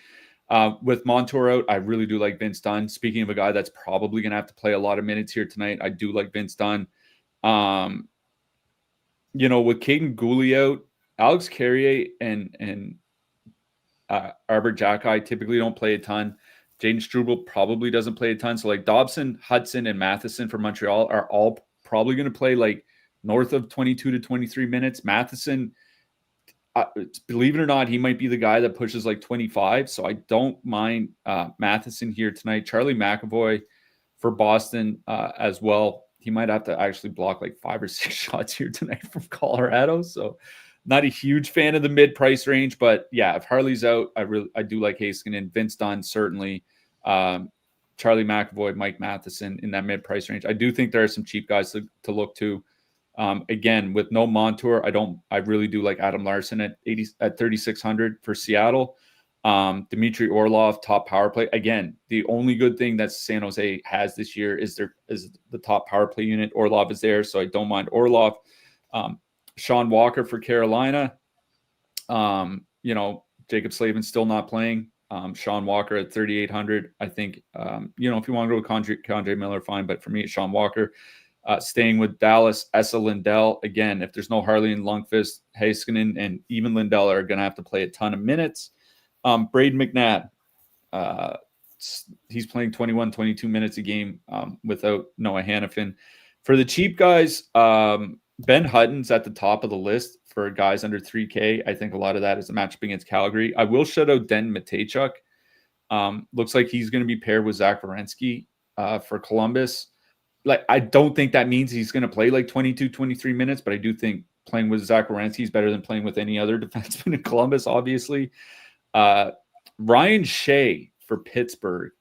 With Montour out, I really do like Vince Dunn. Speaking of a guy that's probably going to have to play a lot of minutes here tonight, I do like Vince Dunn. With Caden Gooley out, Alex Carrier and Arbor Jacki typically don't play a ton. Jaden Struble probably doesn't play a ton. So like Dobson, Hudson, and Matheson for Montreal are all probably going to play like north of 22 to 23 minutes. Matheson, believe it or not, he might be the guy that pushes like 25. So I don't mind Matheson here tonight. Charlie McAvoy for Boston as well. He might have to actually block like 5 or 6 shots here tonight from Colorado. So not a huge fan of the mid-price range, but yeah, if Harley's out, I do like Heiskanen. Vince Dunn, certainly. Charlie McAvoy, Mike Matheson in that mid-price range. I do think there are some cheap guys to look to. Again, with no Montour, I really do like Adam Larson at 3,600 for Seattle. Dmitry Orlov, top power play. Again, the only good thing that San Jose has this year is the top power play unit. Orlov is there, so I don't mind Orlov. Sean Walker for Carolina. Jacob Slavin's still not playing. Sean Walker at 3,800. I think, if you want to go with K'Andre Miller, fine. But for me, it's Sean Walker. Staying with Dallas, Essa Lindell. Again, if there's no Harley and Lundqvist, Heiskanen and even Lindell are going to have to play a ton of minutes. Braden McNabb. He's playing 21, 22 minutes a game without Noah Hannafin. For the cheap guys, Ben Hutton's at the top of the list for guys under 3K. I think a lot of that is a matchup against Calgary. I will shout out Den Matejchuk. Looks like he's going to be paired with Zach Werenski for Columbus. Like, I don't think that means he's going to play like 22, 23 minutes, but I do think playing with Zach Werenski is better than playing with any other defenseman in Columbus, obviously. Ryan Shea for Pittsburgh.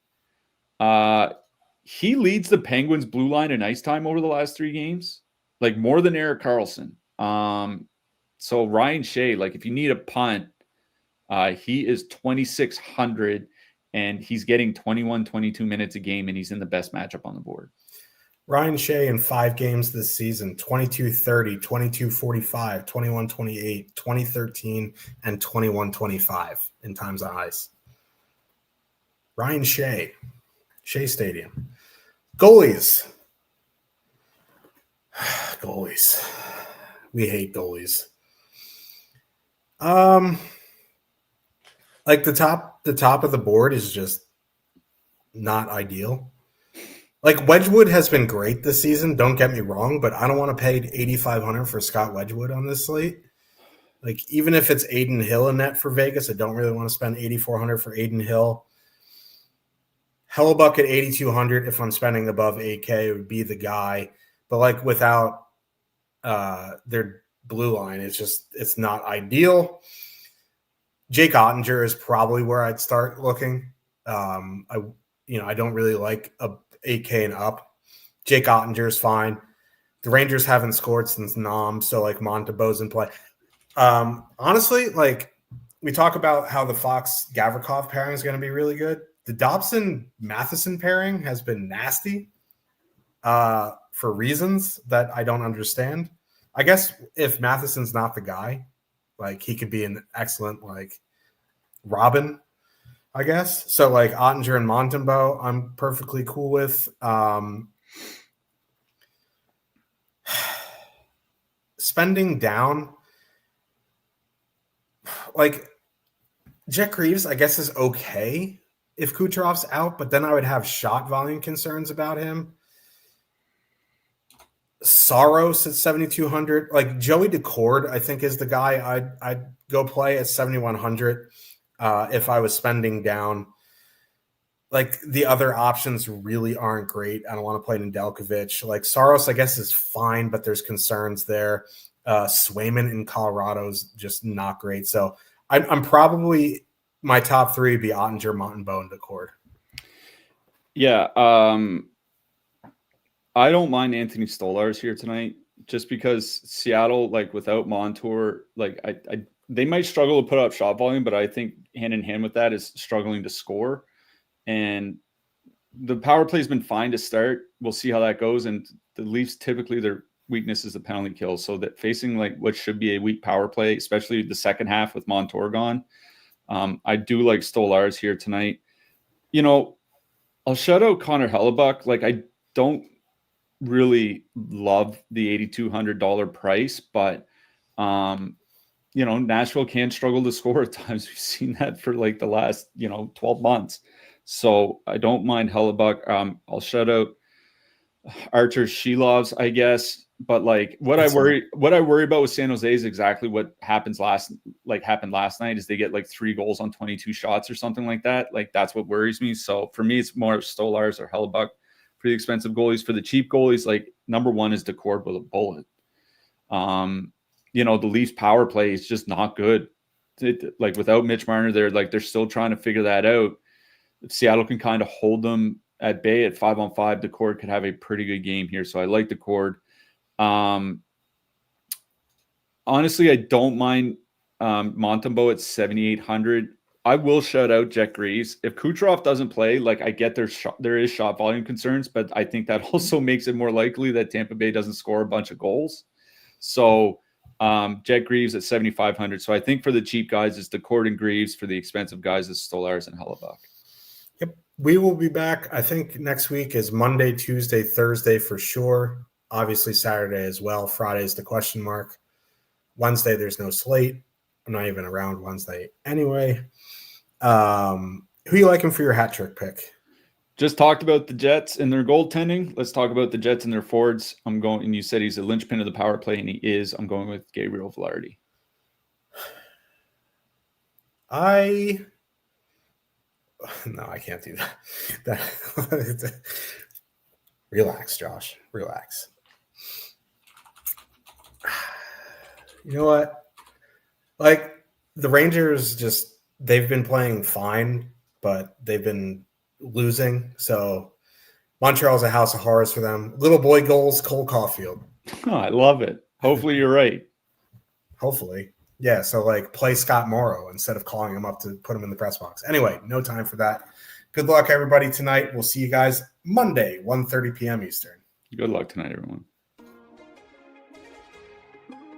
He leads the Penguins blue line in ice time over the last 3 games, like more than Erik Karlsson. So Ryan Shea, like if you need a punt, he is 2,600 and he's getting 21, 22 minutes a game and he's in the best matchup on the board. Ryan Shea in 5 games this season, 22-30, 22-45, 21-28, 20-13, and 21-25 in times on ice. Ryan Shea, Shea Stadium. Goalies. Goalies. We hate goalies. Like the top of the board is just not ideal. Like Wedgwood has been great this season, don't get me wrong, but I don't want to pay $8,500 for Scott Wedgwood on this slate. Like even if it's Aiden Hill in net for Vegas, I don't really want to spend $8,400 for Aiden Hill. Hellebuck at $8,200 if I'm spending above $8K would be the guy, but like without their blue line, it's not ideal. Jake Ottinger is probably where I'd start looking. I don't really like a 8K and up. Jake Ottinger is fine. The Rangers haven't scored since Nam, so like Montebo's in play. Honestly, like we talk about how the Fox Gavrikov pairing is going to be really good. The Dobson Matheson pairing has been nasty for reasons that I don't understand. I guess if Matheson's not the guy, like he could be an excellent like Robin, I guess. So like Ottinger and Montembeau, I'm perfectly cool with. Spending down, like Jack Reeves, I guess is okay if Kucherov's out, but then I would have shot volume concerns about him. Saros at 7,200, like Joey Decord, I think is the guy I'd go play at 7,100 if I was spending down. Like the other options really aren't great. I don't want to play Nedeljkovic. Like Saros, I guess is fine, but there's concerns there. Swayman in Colorado is just not great. So I'm probably my top 3 would be Ottinger, Montembeau, and Decord. Yeah. I don't mind Anthony Stolarz here tonight just because Seattle, like without Montour, like they might struggle to put up shot volume, but I think hand in hand with that is struggling to score. And the power play has been fine to start. We'll see how that goes. And the Leafs, typically their weakness is the penalty kill. So that facing like what should be a weak power play, especially the second half with Montour gone, I do like Stolarz here tonight. I'll shout out Connor Hellebuck. Like I don't really love the $8,200 price, but Nashville can struggle to score at times. We've seen that for like the last, 12 months. So I don't mind Hellebuck. I'll shout out Archer Shilovs, I guess. But like what I worry about with San Jose is exactly what happened last night is they get like 3 goals on 22 shots or something like that. Like that's what worries me. So for me, it's more Stolarz or Hellebuck for the expensive goalies. For the cheap goalies, like number one is Decord with a bullet. The Leafs power play is just not good. Like without Mitch Marner, they're still trying to figure that out. If Seattle can kind of hold them at bay at 5-on-5, Decord could have a pretty good game here. So I like Decord. Honestly, I don't mind Montembeault at 7,800. I will shout out Jet Greaves. If Kucherov doesn't play, like I get there is shot volume concerns, but I think that also makes it more likely that Tampa Bay doesn't score a bunch of goals. So Jet Greaves at 7,500. So I think for the cheap guys, it's Decord and Greaves. For the expensive guys, it's Stolarz and Hellebuck. Yep. We will be back. I think next week is Monday, Tuesday, Thursday for sure. Obviously Saturday as well. Friday is the question mark. Wednesday, there's no slate. I'm not even around Wednesday anyway. Who are you liking for your hat trick pick? Just talked about the Jets and their goaltending. Let's talk about the Jets and their forwards. And you said he's a linchpin of the power play, and he is. I'm going with Gabriel Velarde. No, I can't do that. Relax, Josh. Relax. You know what? Like the Rangers they've been playing fine, but they've been losing. So Montreal's a house of horrors for them. Little boy goals, Cole Caulfield. Oh, I love it. Hopefully you're right. Hopefully. Yeah, so like play Scott Morrow instead of calling him up to put him in the press box. Anyway, no time for that. Good luck, everybody, tonight. We'll see you guys Monday, 1:30 p.m. Eastern. Good luck tonight, everyone.